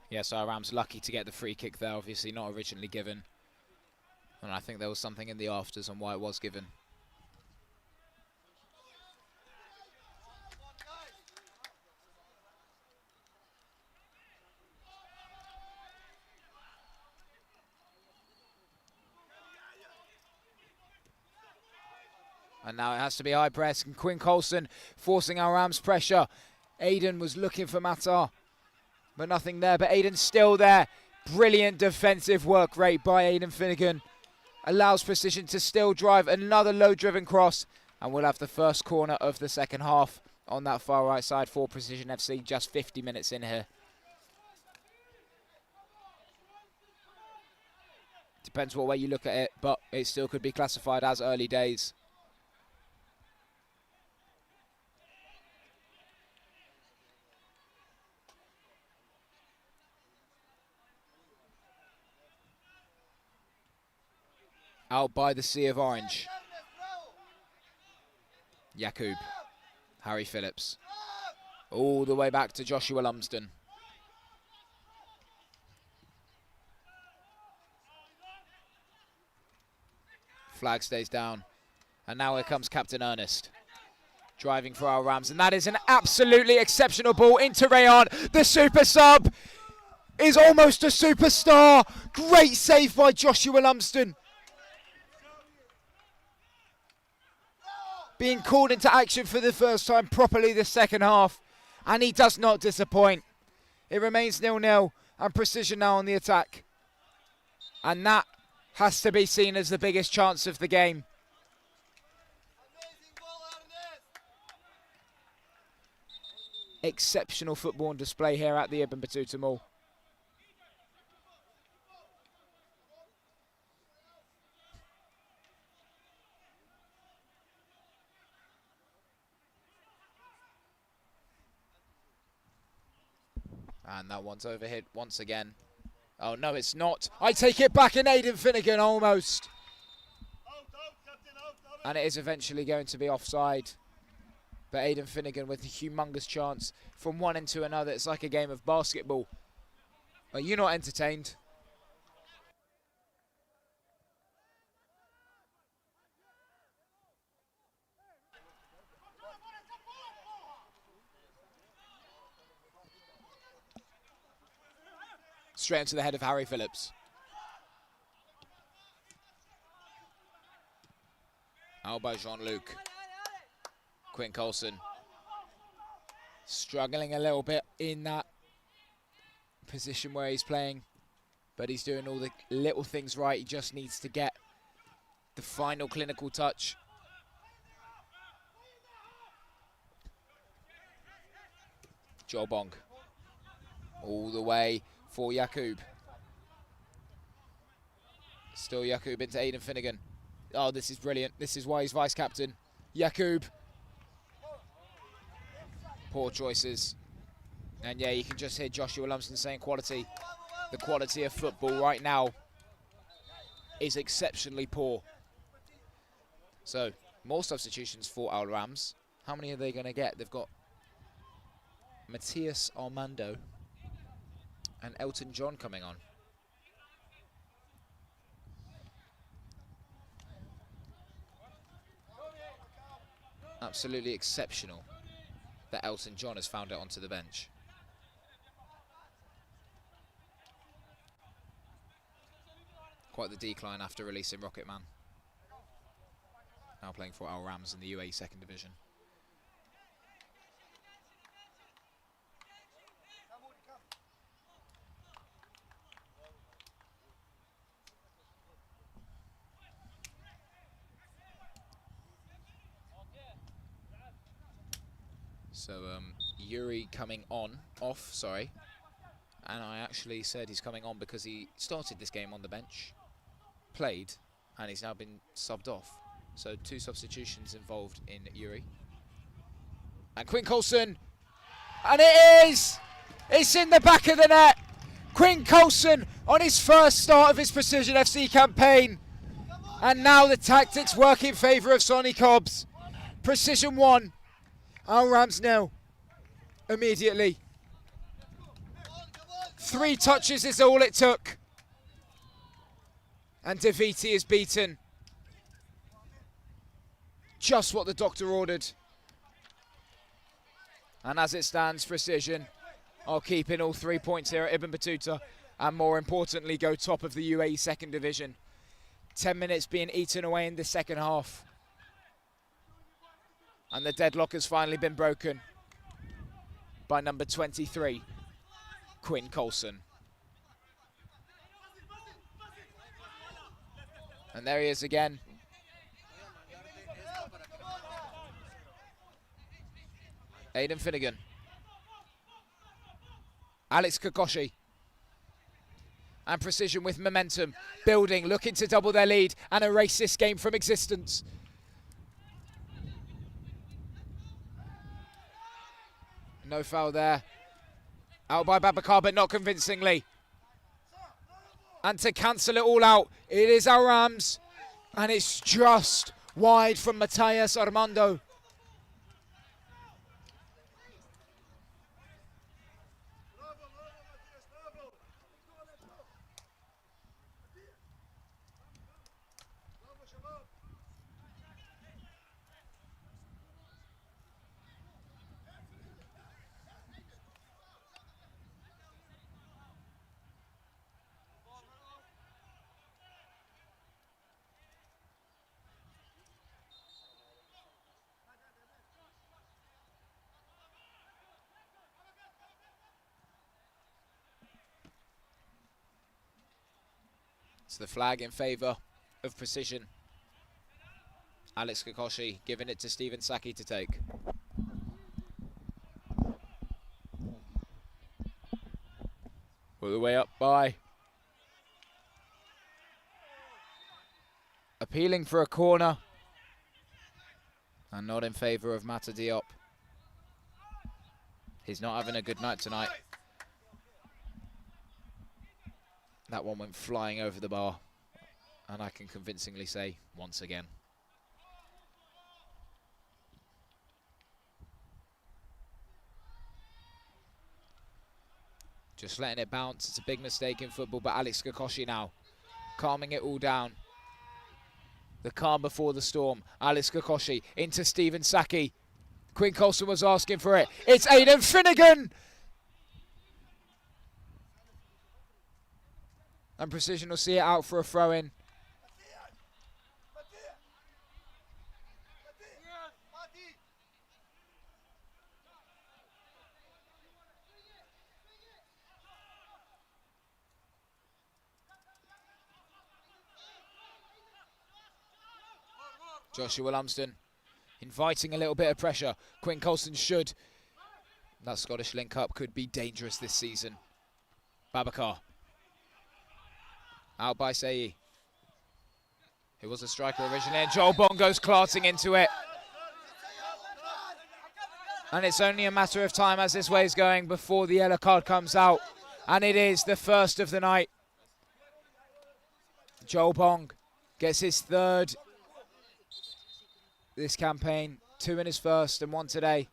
Yes, our Rams lucky to get the free kick there, obviously not originally given. And I think there was something in the afters on why it was given. And now it has to be high press. And Quinn Coulson forcing Al Rams pressure. Aiden was looking for Matar, but nothing there. But Aiden's still there. Brilliant defensive work rate by Aiden Finnegan. Allows Precision to still drive another low-driven cross. And we'll have the first corner of the second half on that far right side for Precision FC. Just 50 minutes in here. Depends what way you look at it, but it still could be classified as early days. Out by the sea of orange. Yakub. Harry Phillips. All the way back to Joshua Lumsden. Flag stays down. And now here comes Captain Ernest. Driving for our Rams. And that is an absolutely exceptional ball into Rayon. The super sub is almost a superstar. Great save by Joshua Lumsden. Being called into action for the first time properly this second half. And he does not disappoint. It remains 0-0 and Precision now on the attack. And that has to be seen as the biggest chance of the game. Exceptional football on display here at the Ibn Battuta Mall. And that one's overhit once again. Oh, no, it's not. I take it back, and Aiden Finnegan almost. And it is eventually going to be offside. But Aiden Finnegan with a humongous chance from one end to another. It's like a game of basketball. Are you not entertained? Straight into the head of Harry Phillips. Out by Jean-Luc. Quinn Coulson. Struggling a little bit in that position where he's playing. But he's doing all the little things right. He just needs to get the final clinical touch. Joel Bong. All the way for Yakub. Still Yakub into Aiden Finnegan. Oh, this is brilliant. This is why he's vice-captain. Yakub. Poor choices. And yeah, you can just hear Joshua Lumsden saying quality. The quality of football right now is exceptionally poor. So, more substitutions for Al Rams. How many are they going to get? They've got Matthias Armando and Elton John coming on. Absolutely exceptional that Elton John has found it onto the bench. Quite the decline after releasing Rocket Man. Now playing for Al Rams in the UAE second division. So Yuri coming off, sorry. And I actually said he's coming on because he started this game on the bench, played, and he's now been subbed off. So 2 substitutions involved in Yuri. And Quinn Coulson, and it is! It's in the back of the net! Quinn Coulson on his first start of his Precision FC campaign. And now the tactics work in favour of Sonny Cobbs. Precision 1. Al Rams now, immediately. 3 touches is all it took. And Daviti is beaten. Just what the doctor ordered. And as it stands, Precision are keeping all 3 points here at Ibn Battuta. And more importantly, go top of the UAE second division. 10 minutes being eaten away in the second half. And the deadlock has finally been broken by number 23, Quinn Coulson. And there he is again. Aidan Finnegan. Alex Kokoshi. And Precision with momentum, building, looking to double their lead and erase this game from existence. No foul there. Out by Babacar, but not convincingly. And to cancel it all out, it is Al Rams, and it's just wide from Matthias Armando. It's the flag in favour of Precision. Alex Kokoshi giving it to Stephen Saki to take. All the way up by. Appealing for a corner. And not in favour of Mata Diop. He's not having a good night tonight. That one went flying over the bar. And I can convincingly say, once again. Just letting it bounce. It's a big mistake in football, but Alex Kokoshi now calming it all down. The calm before the storm. Alex Kokoshi into Stephen Saki. Quinn Coulson was asking for it. It's Aidan Finnegan! And Precision will see it out for a throw-in. Joshua Lumsden inviting a little bit of pressure. Quinn Coulson should. That Scottish link-up could be dangerous this season. Babacar. Out by Sayi. Who was a striker originally. And Joel Bong goes clarting into it. And it's only a matter of time as this way is going before the yellow card comes out. And it is the first of the night. Joel Bong gets his third this campaign. 2 in his first and 1 today.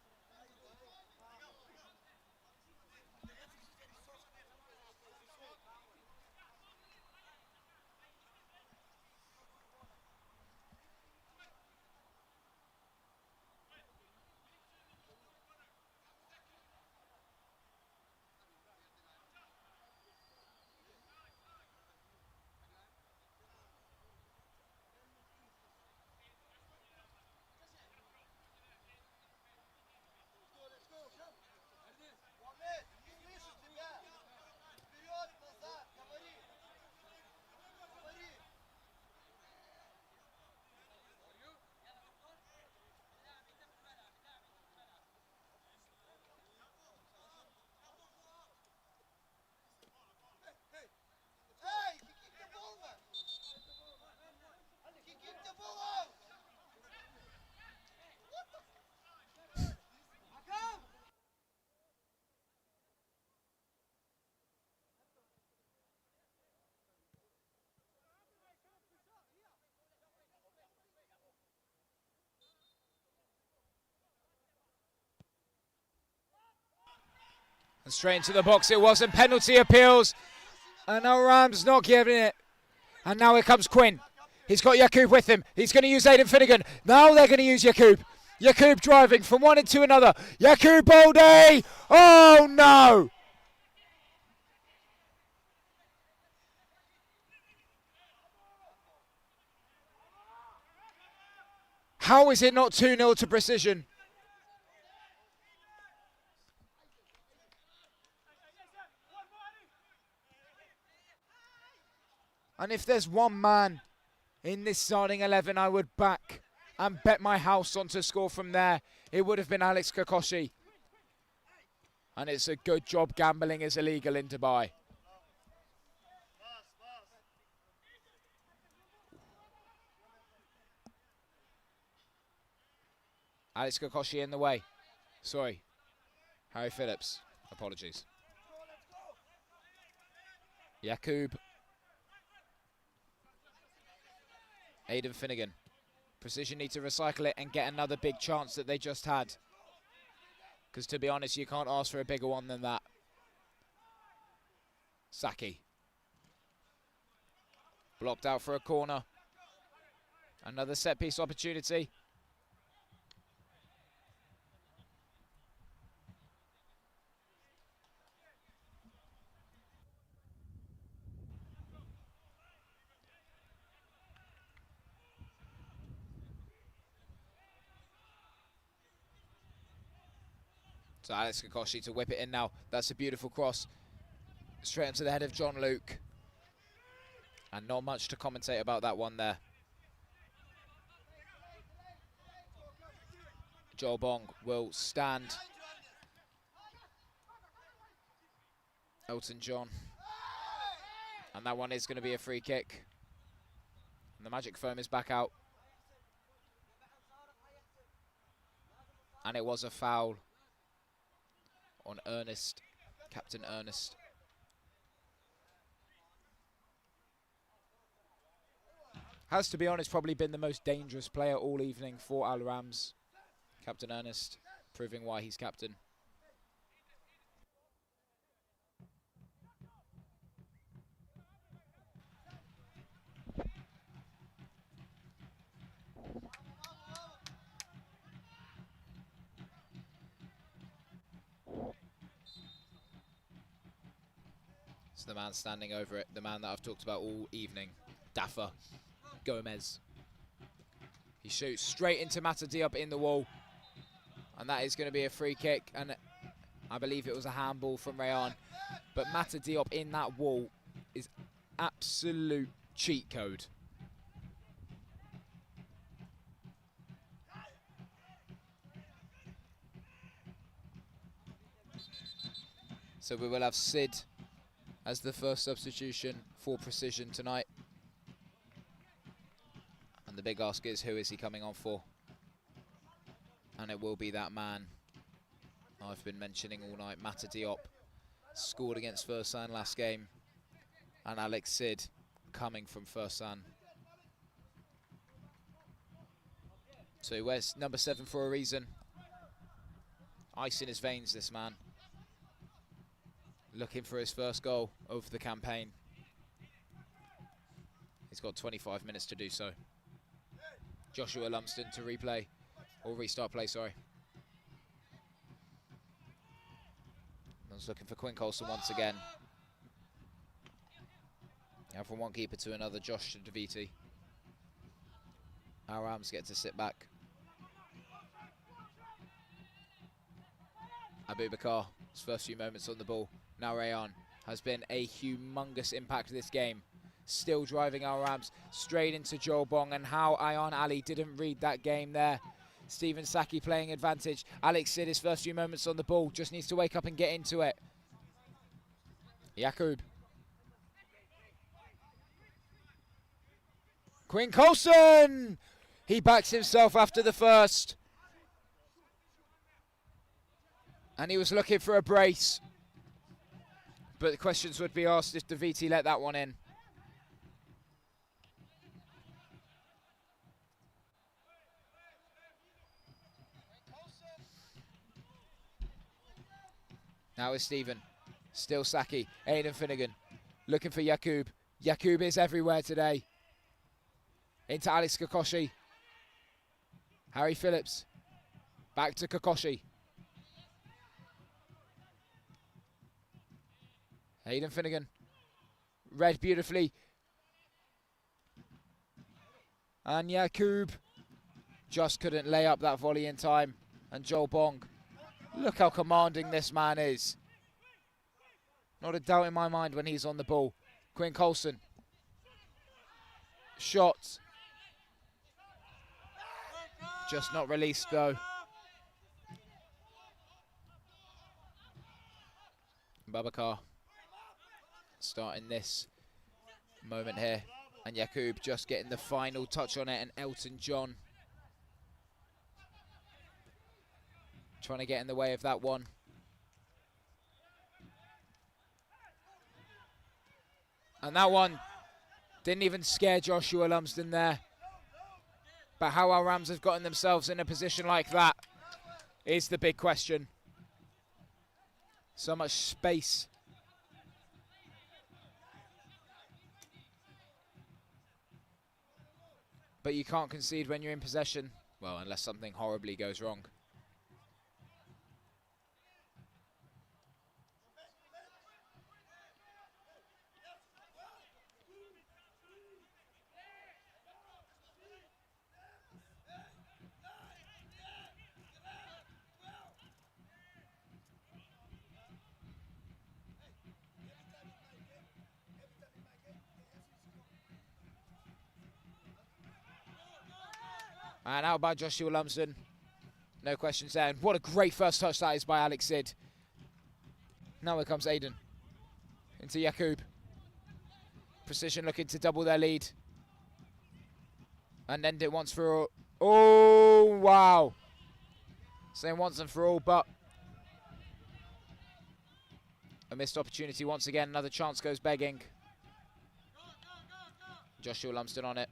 And straight into the box it was, and penalty appeals. And now Rams not giving it. And now here comes Quinn. He's got Yakub with him. He's going to use Aidan Finnegan. Now they're going to use Yakub. Yakub driving from one into another. Yakub Bolde! Oh no! How is it not 2-0 to Precision? And if there's one man in this starting 11 I would back and bet my house on to score from there, it would have been Alex Kokoshi. And it's a good job gambling is illegal in Dubai. Alex Kokoshi in the way. Sorry. Harry Phillips. Apologies. Yakub. Aidan Finnegan. Precision need to recycle it and get another big chance that they just had. Because to be honest, you can't ask for a bigger one than that. Saki. Blocked out for a corner. Another set piece opportunity. So Alex Kokoshi to whip it in now. That's a beautiful cross. Straight into the head of John Luke. And not much to commentate about that one there. Joel Bong will stand. Elton John. And that one is going to be a free kick. And the magic foam is back out. And it was a foul on Ernest, Captain Ernest. Has, to be honest, probably been the most dangerous player all evening for Al Rams. Captain Ernest, proving why he's captain. It's the man standing over it, the man that I've talked about all evening, Dafa Gomez. He shoots straight into Mata Diop in the wall, and that is going to be a free kick, and I believe it was a handball from Rayan, but Mata Diop in that wall is absolute cheat code. So we will have Sid as the first substitution for Precision tonight. And the big ask is, who is he coming on for? And it will be that man I've been mentioning all night, Mata Diop. Scored against Fursan last game. And Alex Sid coming from Fursan. So he wears number 7 for a reason. Ice in his veins, this man. Looking for his first goal of the campaign. He's got 25 minutes to do so. Joshua Lumsden to replay, or restart play, sorry. I was looking for Quinn Colson once again. And from one keeper to another, Josh DeViti. Our Rams get to sit back. Abubakar, his first few moments on the ball. Now Rayan has been a humongous impact this game. Still driving our Rams straight into Joel Bong, and how Ayan Ali didn't read that game there. Stephen Saki playing advantage. Alex Sid, his first few moments on the ball, just needs to wake up and get into it. Yakub. Quinn Colson! He backs himself after the first. And he was looking for a brace. But the questions would be asked if DeViti let that one in. Now is Stephen. Still Saki. Aidan Finnegan. Looking for Yakub. Yakub is everywhere today. Into Alex Kokoshi. Harry Phillips. Back to Kokoshi. Aidan Finnegan. Read beautifully. And Yakub just couldn't lay up that volley in time. And Joel Bong. Look how commanding this man is. Not a doubt in my mind when he's on the ball. Quinn Colson. shot. Just not released though. Babacar starting this moment here. And Yakub just getting the final touch on it, and Elton John trying to get in the way of that one. And that one didn't even scare Joshua Lumsden there. But how our Rams have gotten themselves in a position like that is the big question. So much space. But you can't concede when you're in possession. Well, unless something horribly goes wrong. And out by Joshua Lumsden. No questions there. And what a great first touch that is by Alex Sid. Now here comes Aiden. Into Yakub. Precision looking to double their lead. And end it once for all. Oh, wow. Saying once and for all, but a missed opportunity once again. Another chance goes begging. Joshua Lumsden on it.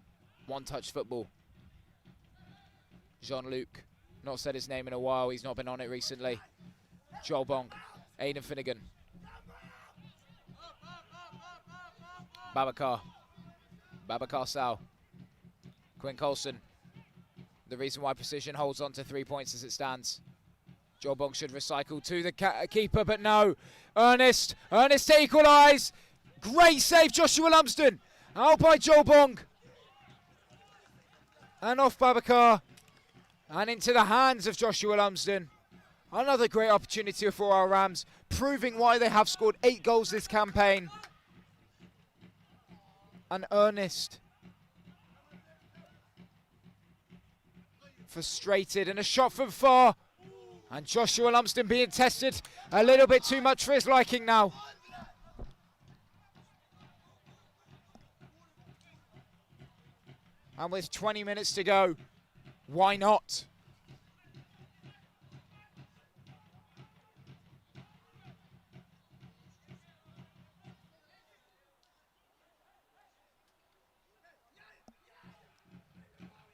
One-touch football. Jean-Luc. Not said his name in a while. He's not been on it recently. Joel Bong. Aidan Finnegan. Babacar. Babacar Sal. Quinn Coulson. The reason why Precision holds on to 3 points as it stands. Joel Bong should recycle to the keeper, but no. Ernest to equalise. Great save, Joshua Lumsden. Out by Joel Bong. And off Babacar. And into the hands of Joshua Lumsden. Another great opportunity for our Rams, proving why they have scored 8 goals this campaign. And Ernest. Frustrated, and a shot from far. And Joshua Lumsden being tested a little bit too much for his liking now. And with 20 minutes to go, why not?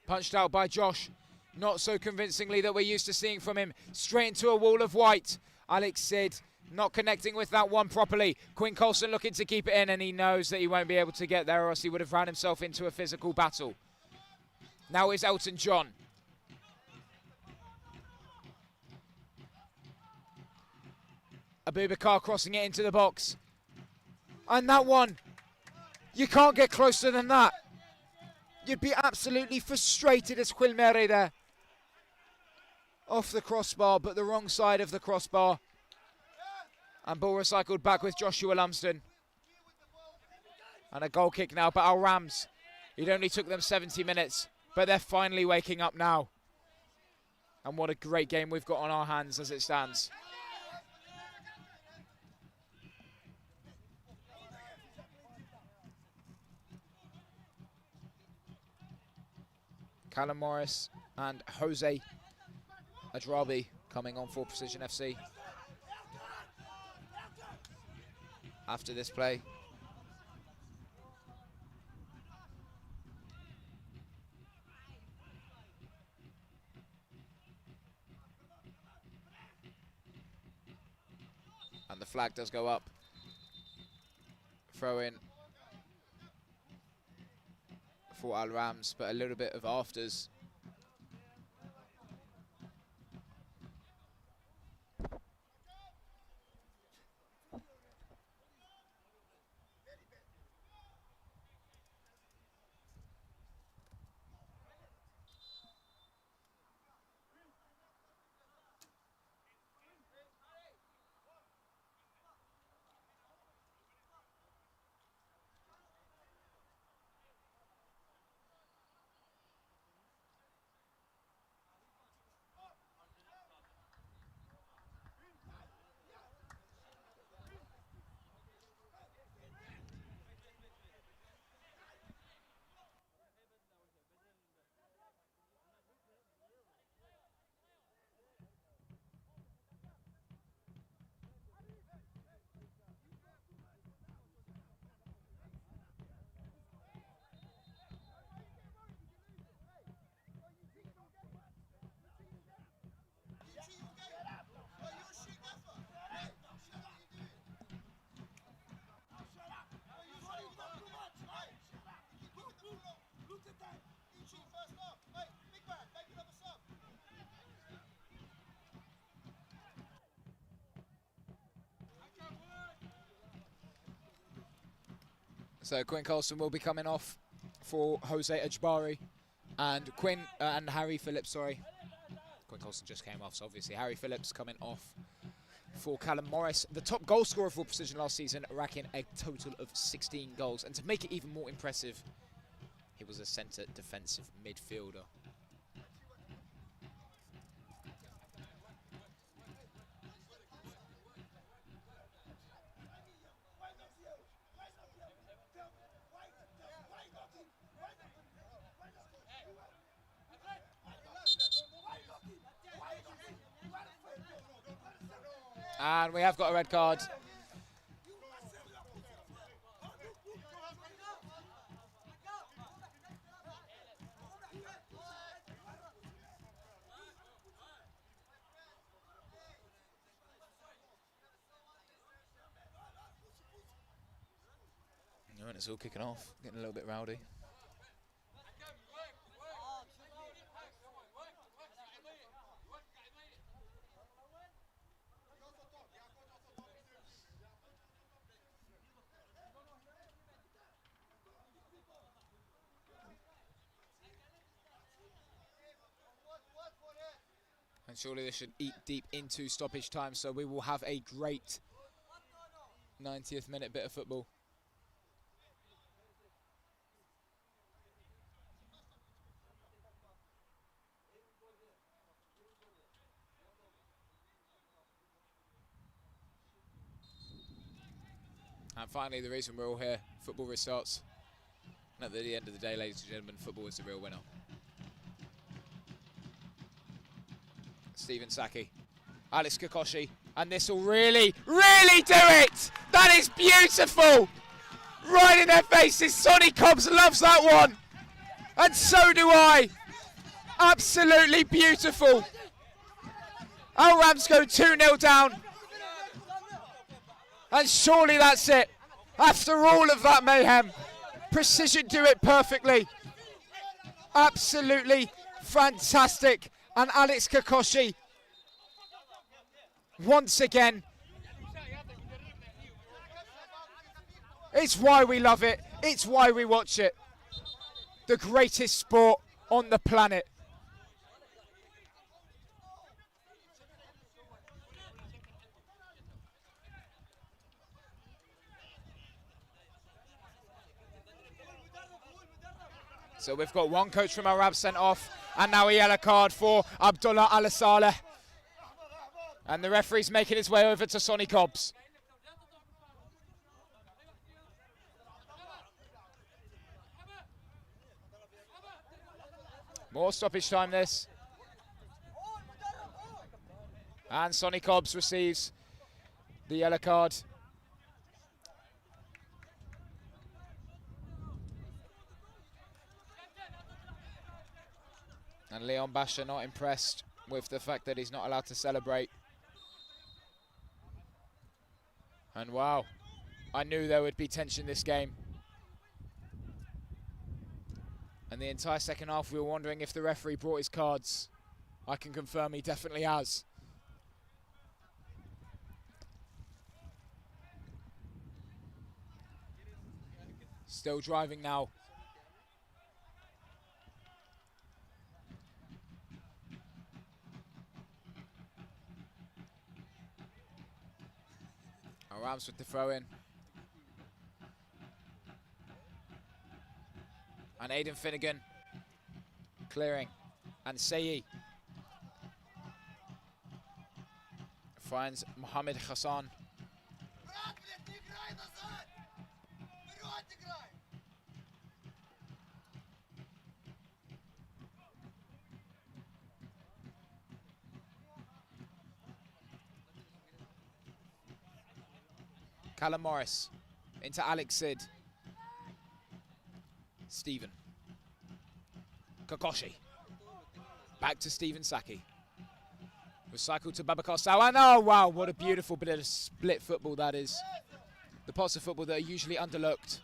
Punched out by Josh. Not so convincingly that we're used to seeing from him. Straight into a wall of white. Alex Sid not connecting with that one properly. Quinn Coulson looking to keep it in, and he knows that he won't be able to get there, or else he would have ran himself into a physical battle. Now is Elton John. Abubakar crossing it into the box. And that one, you can't get closer than that. You'd be absolutely frustrated as Quilmere there. Off the crossbar, but the wrong side of the crossbar. And ball recycled back with Joshua Lumsden. And a goal kick now, but our Rams, it only took them 70 minutes, but they're finally waking up now. And what a great game we've got on our hands as it stands. Callum Morris and Jose Adrabi coming on for Precision FC after this play. And the flag does go up. Throw in for Al Rams, but a little bit of afters. So Quinn Colson will be coming off for Jose Ejbari and Harry Phillips, sorry. Quinn Colson just came off, so obviously Harry Phillips coming off for Callum Morris, the top goal scorer for Precision last season, racking a total of 16 goals. And to make it even more impressive, he was a centre defensive midfielder. And we have got a red card. And it's all kicking off, getting a little bit rowdy. And surely this should eat deep into stoppage time, so we will have a great 90th minute bit of football. And finally, the reason we're all here, football restarts. And at the end of the day, ladies and gentlemen, football is the real winner. Stephen Saki, Alex Kokoshi, and this will really, really do it! That is beautiful! Right in their faces, Sonny Cobbs loves that one! And so do I! Absolutely beautiful! Al Rams go 2-0 down. And surely that's it. After all of that mayhem, Precision do it perfectly. Absolutely fantastic. And Alex Kokoshi, once again, it's why we love it. It's why we watch it. The greatest sport on the planet. So we've got one coach from Arab sent off, and now a yellow card for Abdullah Al-Saleh. And the referee's making his way over to Sonny Cobbs. More stoppage time this. And Sonny Cobbs receives the yellow card. And Leon Basha not impressed with the fact that he's not allowed to celebrate. And wow, I knew there would be tension this game. And the entire second half we were wondering if the referee brought his cards. I can confirm he definitely has. Still driving now. Rams with the throw in. And Aidan Finnegan clearing. And Sayi finds Mohamed Hassan. Callum Morris into Alex Sid. Stephen. Kokoshi. Back to Stephen Saki. Recycled to Babacar Sow. And oh wow, what a beautiful bit of split football that is. The parts of football that are usually underlooked.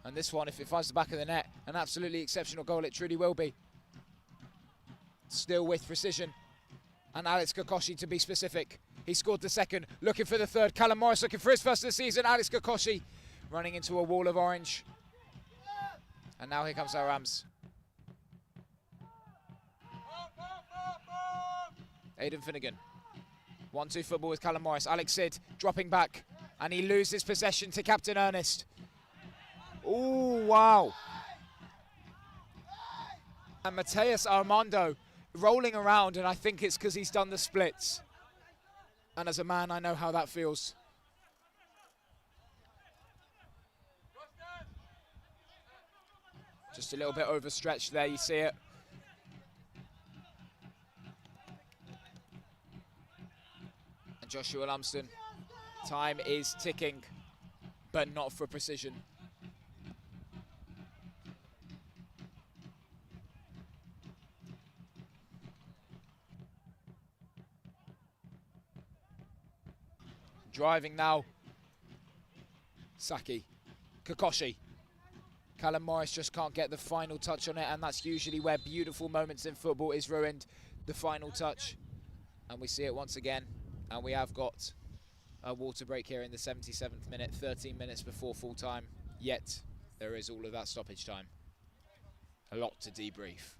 And this one, if it finds the back of the net, an absolutely exceptional goal it truly will be. Still with precision. And Alex Kokoshi to be specific. He scored the second, looking for the third. Callum Morris looking for his first of the season. Alex Kokoshi running into a wall of orange. And now here comes our Rams. Aidan Finnegan. 1-2 football with Callum Morris. Alex Sid dropping back. And he loses possession to Captain Ernest. Oh, wow. And Mateus Armando rolling around, and I think it's because he's done the splits. And as a man, I know how that feels. Just a little bit overstretched there, you see it. And Joshua Lumsden, time is ticking, but not for precision. Driving now. Saki. Kokoshi. Callum Morris just can't get the final touch on it, and that's usually where beautiful moments in football is ruined. The final touch. And we see it once again. And we have got a water break here in the 77th minute, 13 minutes before full time. Yet, there is all of that stoppage time. A lot to debrief.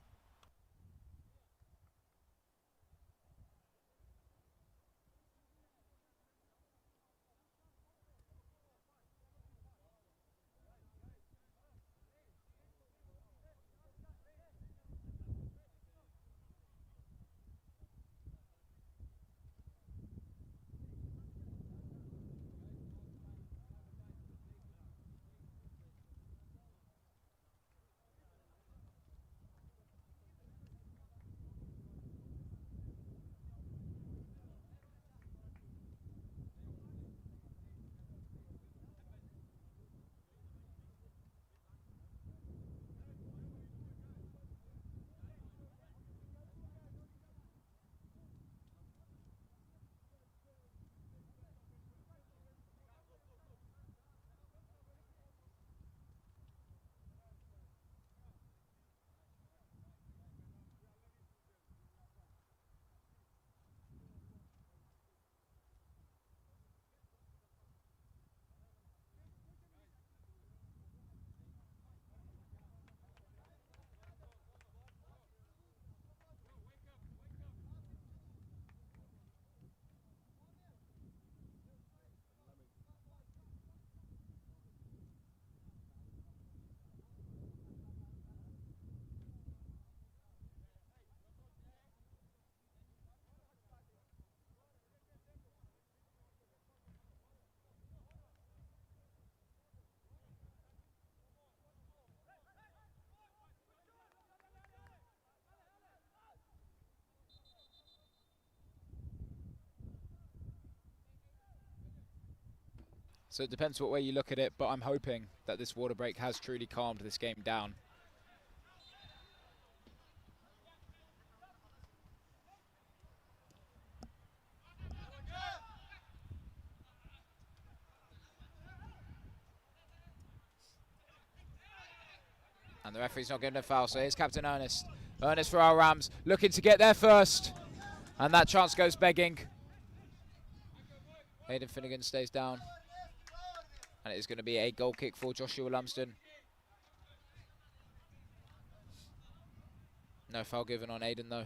So it depends what way you look at it, but I'm hoping that this water break has truly calmed this game down. And the referee's not giving a foul, so here's Captain Ernest. Ernest for our Rams, looking to get there first. And that chance goes begging. Aidan Finnegan stays down. And it is going to be a goal kick for Joshua Lumsden. No foul given on Aidan though.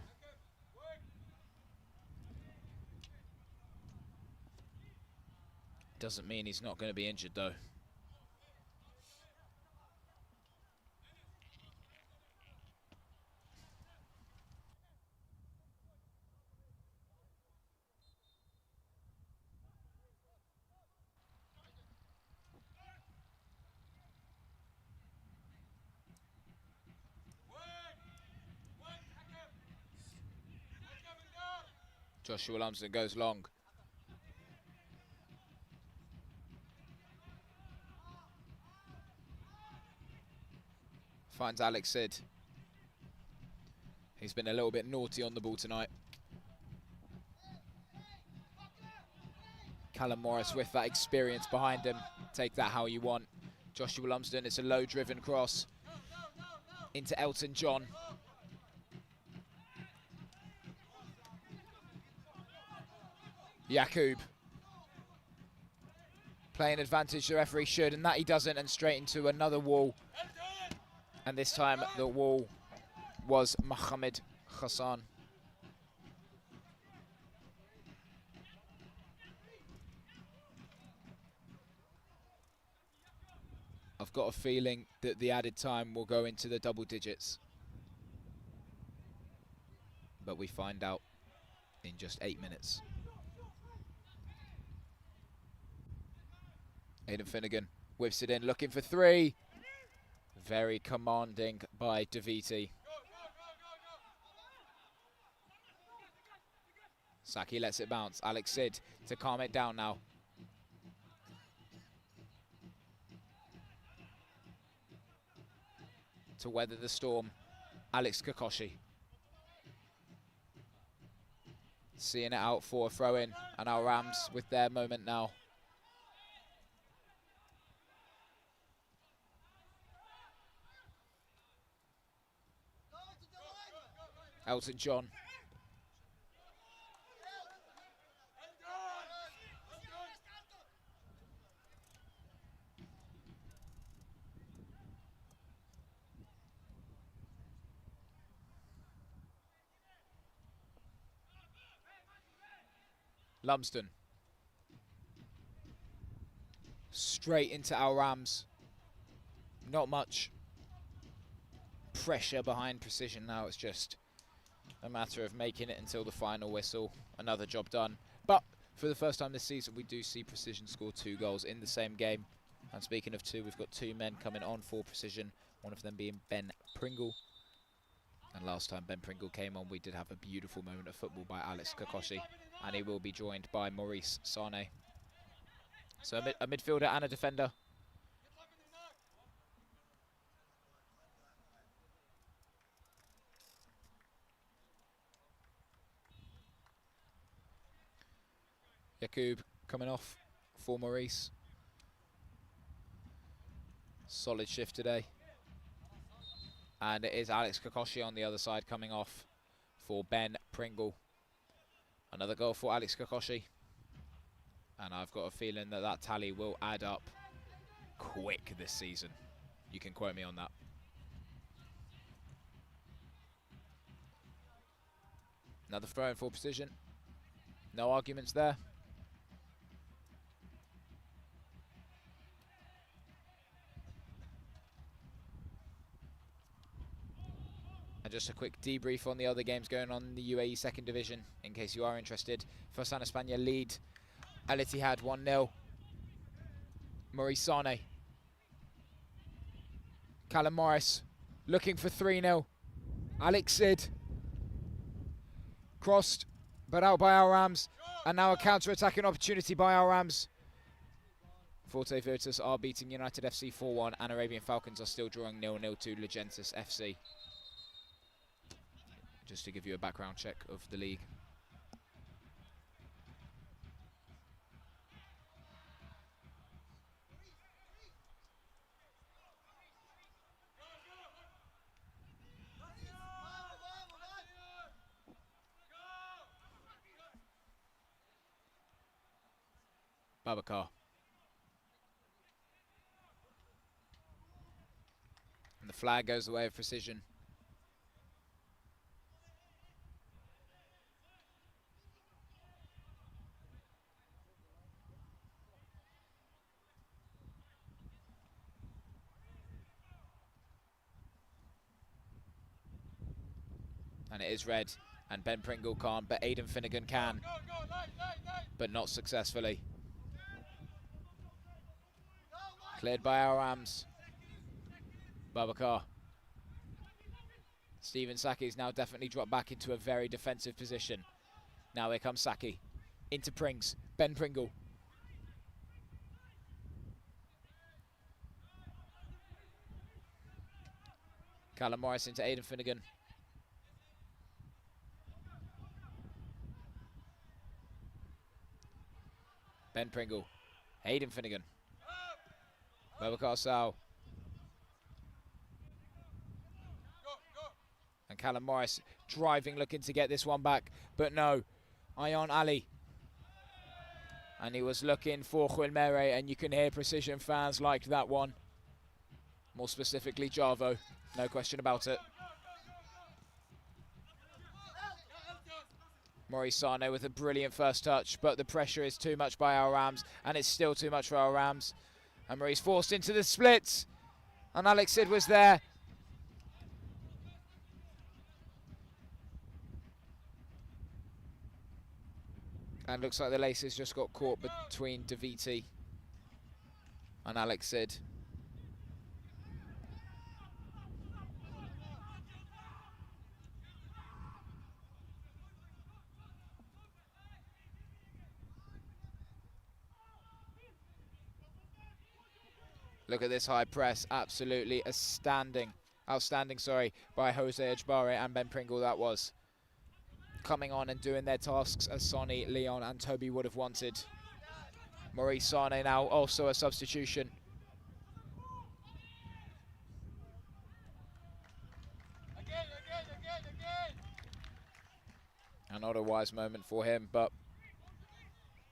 Doesn't mean he's not going to be injured though. Joshua Lumsden goes long. Finds Alex Sid. He's been a little bit naughty on the ball tonight. Callum Morris with that experience behind him. Take that how you want. Joshua Lumsden, it's a low driven cross into Elton John. Yakub playing advantage the referee should, and that he doesn't, and straight into another wall. And this time the wall was Mohamed Hassan. I've got a feeling that the added time will go into the double digits. But we find out in just 8 minutes. Aidan Finnegan whips it in, looking for three. Very commanding by Daviti. Saki lets it bounce. Alex Sid to calm it down now. To weather the storm, Alex Kokoshi. Seeing it out for a throw-in, and our Rams with their moment now. Elton John. Lumsden. Straight into our Rams. Not much pressure behind Precision now. It's just a matter of making it until the final whistle. Another job done. But for the first time this season, we do see Precision score 2 goals in the same game. And speaking of 2, we've got 2 men coming on for Precision. One of them being Ben Pringle. And last time Ben Pringle came on, we did have a beautiful moment of football by Alex Kokoshi. And he will be joined by Maurice Sane. So a midfielder and a defender. Yakub coming off for Maurice. Solid shift today. And it is Alex Kokoshi on the other side coming off for Ben Pringle. Another goal for Alex Kokoshi. And I've got a feeling that that tally will add up quick this season. You can quote me on that. Another throw in for Precision. No arguments there. And just a quick debrief on the other games going on in the UAE second division, in case you are interested. Fosan España lead Al Ittihad 1-0. Maurice Sane. Callum Morris looking for 3-0. Alex Sid. Crossed, but out by Al Rams. And now a counter-attacking opportunity by Al Rams. Forte Virtus are beating United FC 4-1, and Arabian Falcons are still drawing 0-0 to Legentis FC. Just to give you a background check of the league. Babacar. And the flag goes the way of Precision. And it is red, and Ben Pringle can't, but Aidan Finnegan can. But not successfully. Cleared by our Rams. Babacar. Stephen Saki's now definitely dropped back into a very defensive position. Now here comes Saki. Into Prings. Ben Pringle. Callum Morris into Aidan Finnegan. Ben Pringle. Aidan Finnegan. Babacar Sow. And Callum Morris driving, looking to get this one back. But no. Ayan Ali. And he was looking for Juilmere, and you can hear Precision fans liked that one. More specifically, Javo. No question about it. Maurice Sane with a brilliant first touch, but the pressure is too much by Al Rams, and it's still too much for Al Rams. And Maurice forced into the splits, and Alex Sid was there. And looks like the laces just got caught between Daviti and Alex Sid. Look at this high press, absolutely outstanding, by Jose Ejbare and Ben Pringle that was. Coming on and doing their tasks as Sonny, Leon and Toby would have wanted. Maurice Sane now also a substitution. Again. And not a wise moment for him, but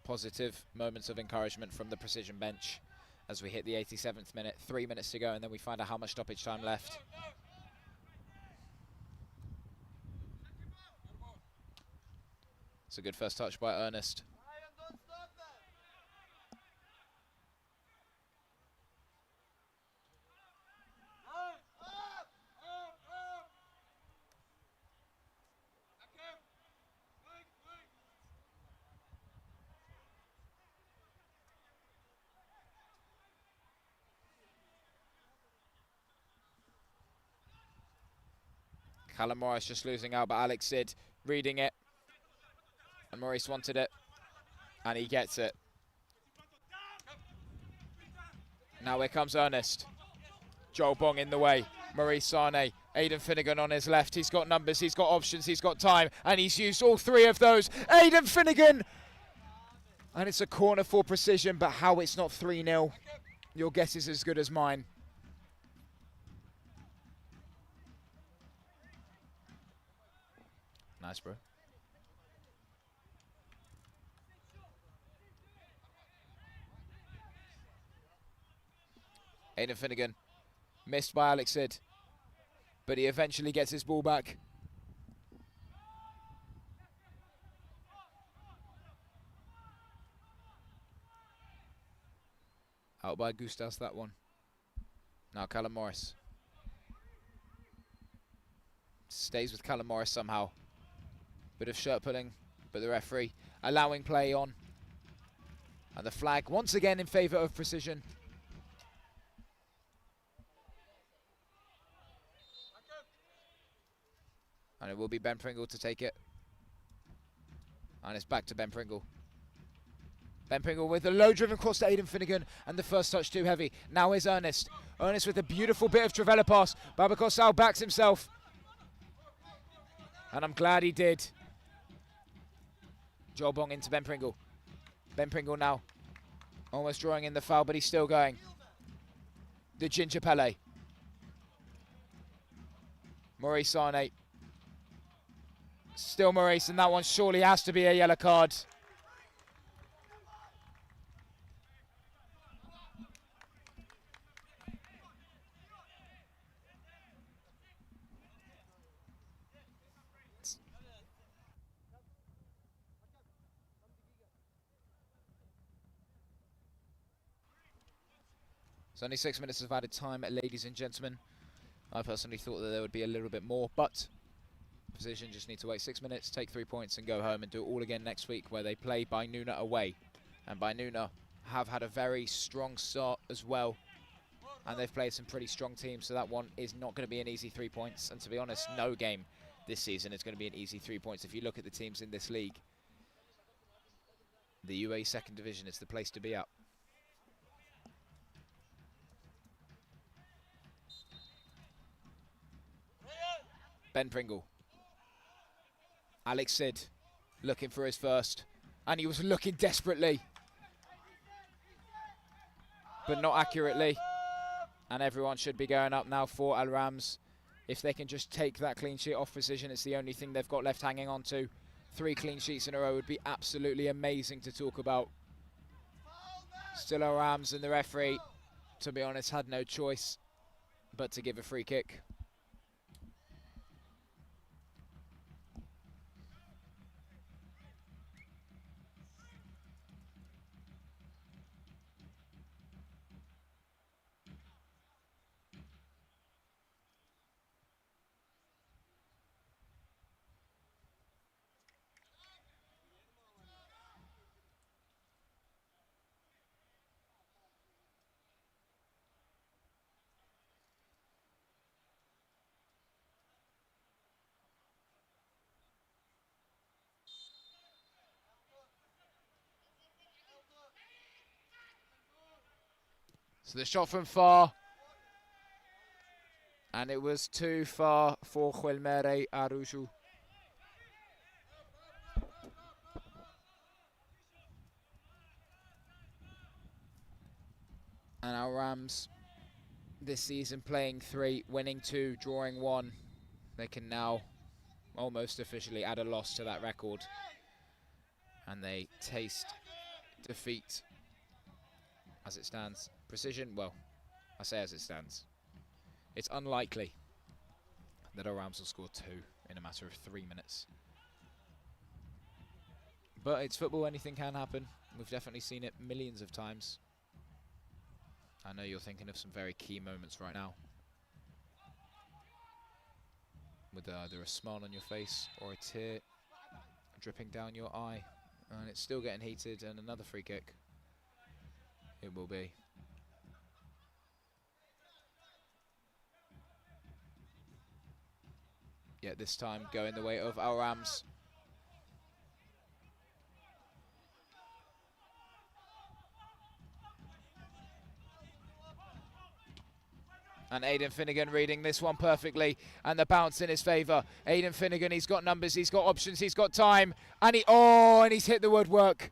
positive moments of encouragement from the Precision bench as we hit the 87th minute, 3 minutes to go, and then we find out how much stoppage time left. It's a good first touch by Ernest. Callum Morris just losing out, but Alex Sid reading it. And Maurice wanted it, and he gets it. Now here comes Ernest. Joel Bong in the way. Maurice Sane, Aidan Finnegan on his left. He's got numbers, he's got options, he's got time, and he's used all three of those. Aidan Finnegan! And it's a corner for Precision, but how it's not 3-0, your guess is as good as mine. Nice, bro. Aidan Finnegan, missed by Alex Sid, but he eventually gets his ball back. Out by Gustas, that one. Now Callum Morris. Stays with Callum Morris somehow. Bit of shirt pulling, but the referee allowing play on. And the flag once again in favour of Precision. And it will be Ben Pringle to take it. And it's back to Ben Pringle. Ben Pringle with a low-driven cross to Aidan Finnegan, and the first touch too heavy. Now is Ernest. Ernest with a beautiful bit of Travella pass. Babakar Sal backs himself. And I'm glad he did. Joel Bong into Ben Pringle. Ben Pringle now. Almost drawing in the foul, but he's still going. The Ginger Pele. Maurice Sane. Still Maurice, and that one surely has to be a yellow card. It's only 6 minutes of added time, ladies and gentlemen. I personally thought that there would be a little bit more, but Precision just need to wait 6 minutes, take 3 points and go home and do it all again next week, where they play Bainuna away. And Bainuna have had a very strong start as well, and they've played some pretty strong teams, so that one is not going to be an easy 3 points. And to be honest, no game this season is going to be an easy 3 points. If you look at the teams in this league, the UAE second division is the place to be at. Ben Pringle. Alex Sid looking for his first, and he was looking desperately, but not accurately. And everyone should be going up now for Al Rams. If they can just take that clean sheet off Precision, it's the only thing they've got left hanging on to. 3 clean sheets in a row would be absolutely amazing to talk about. Still Al Rams, and the referee, to be honest, had no choice but to give a free kick. So the shot from far, and it was too far for Juelmere Aruju. And our Rams this season playing 3, winning 2, drawing 1. They can now almost officially add a loss to that record. And they taste defeat as it stands. Precision, well, I say as it stands. It's unlikely that our Rams will score 2 in a matter of 3 minutes. But it's football, anything can happen. We've definitely seen it millions of times. I know you're thinking of some very key moments right now, with either a smile on your face or a tear dripping down your eye. And it's still getting heated, and another free kick it will be. Yet this time going the way of Al Rams. And Aidan Finnegan reading this one perfectly, and the bounce in his favour. Aidan Finnegan, he's got numbers, he's got options, he's got time, and he's hit the woodwork.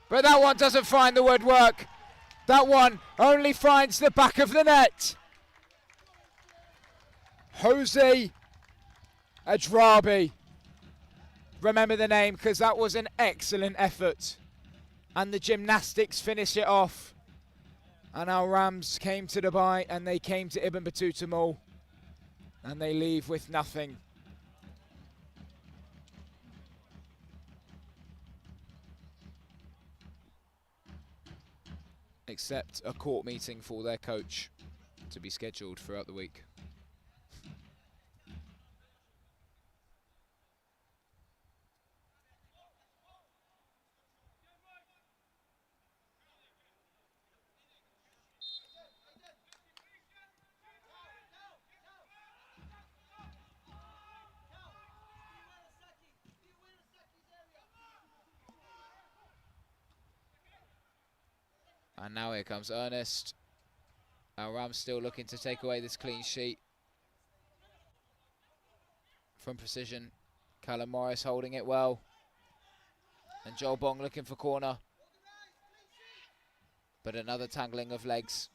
But that one doesn't find the woodwork. That one only finds the back of the net. Jose Adrabi. Remember the name, because that was an excellent effort. And the gymnastics finish it off. And our Rams came to Dubai, and they came to Ibn Battuta Mall, and they leave with nothing. Except a court meeting for their coach to be scheduled throughout the week. And now here comes Ernest. Our Rams still looking to take away this clean sheet from Precision. Callum Morris holding it well. And Joel Bong looking for corner. But another tangling of legs.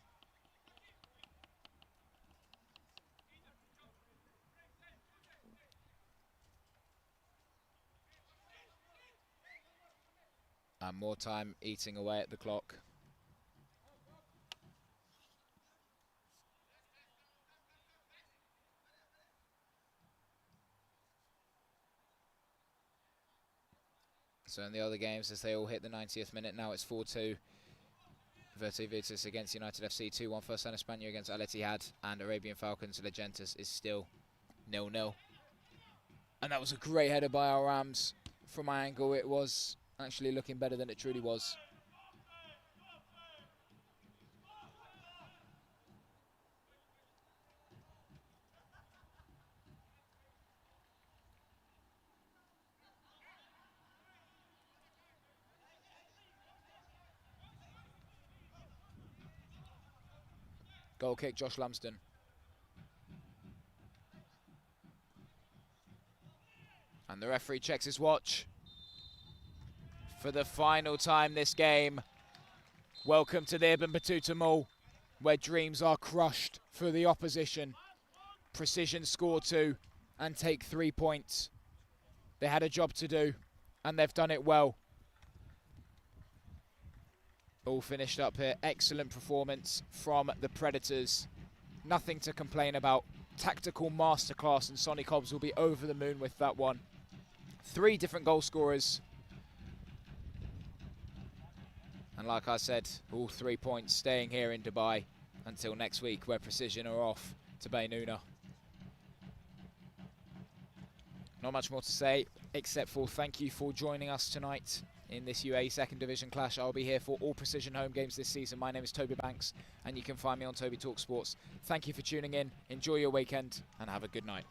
And more time eating away at the clock. So in the other games, as they all hit the 90th minute, now it's 4-2. Verte Virtus against United FC, 2-1 for San España against Al Ittihad, and Arabian Falcons Legentis is still 0-0. And that was a great header by our Rams. From my angle, it was actually looking better than it truly was. Goal kick, Josh Lumsden. And the referee checks his watch. For the final time this game, welcome to the Ibn Battuta Mall, where dreams are crushed for the opposition. Precision score 2 and take 3 points. They had a job to do, and they've done it well. all finished up here. Excellent performance from the Predators. Nothing to complain about. Tactical masterclass, and Sonny Cobbs will be over the moon with that one. 3 different goal scorers. And like I said, all 3 points staying here in Dubai until next week, where Precision are off to Baynuna. Not much more to say, except for thank you for joining us tonight in this UAE Second Division clash. I'll be here for all Precision home games this season. My name is Toby Banks, and you can find me on Toby Talk Sports. Thank you for tuning in. Enjoy your weekend, and have a good night.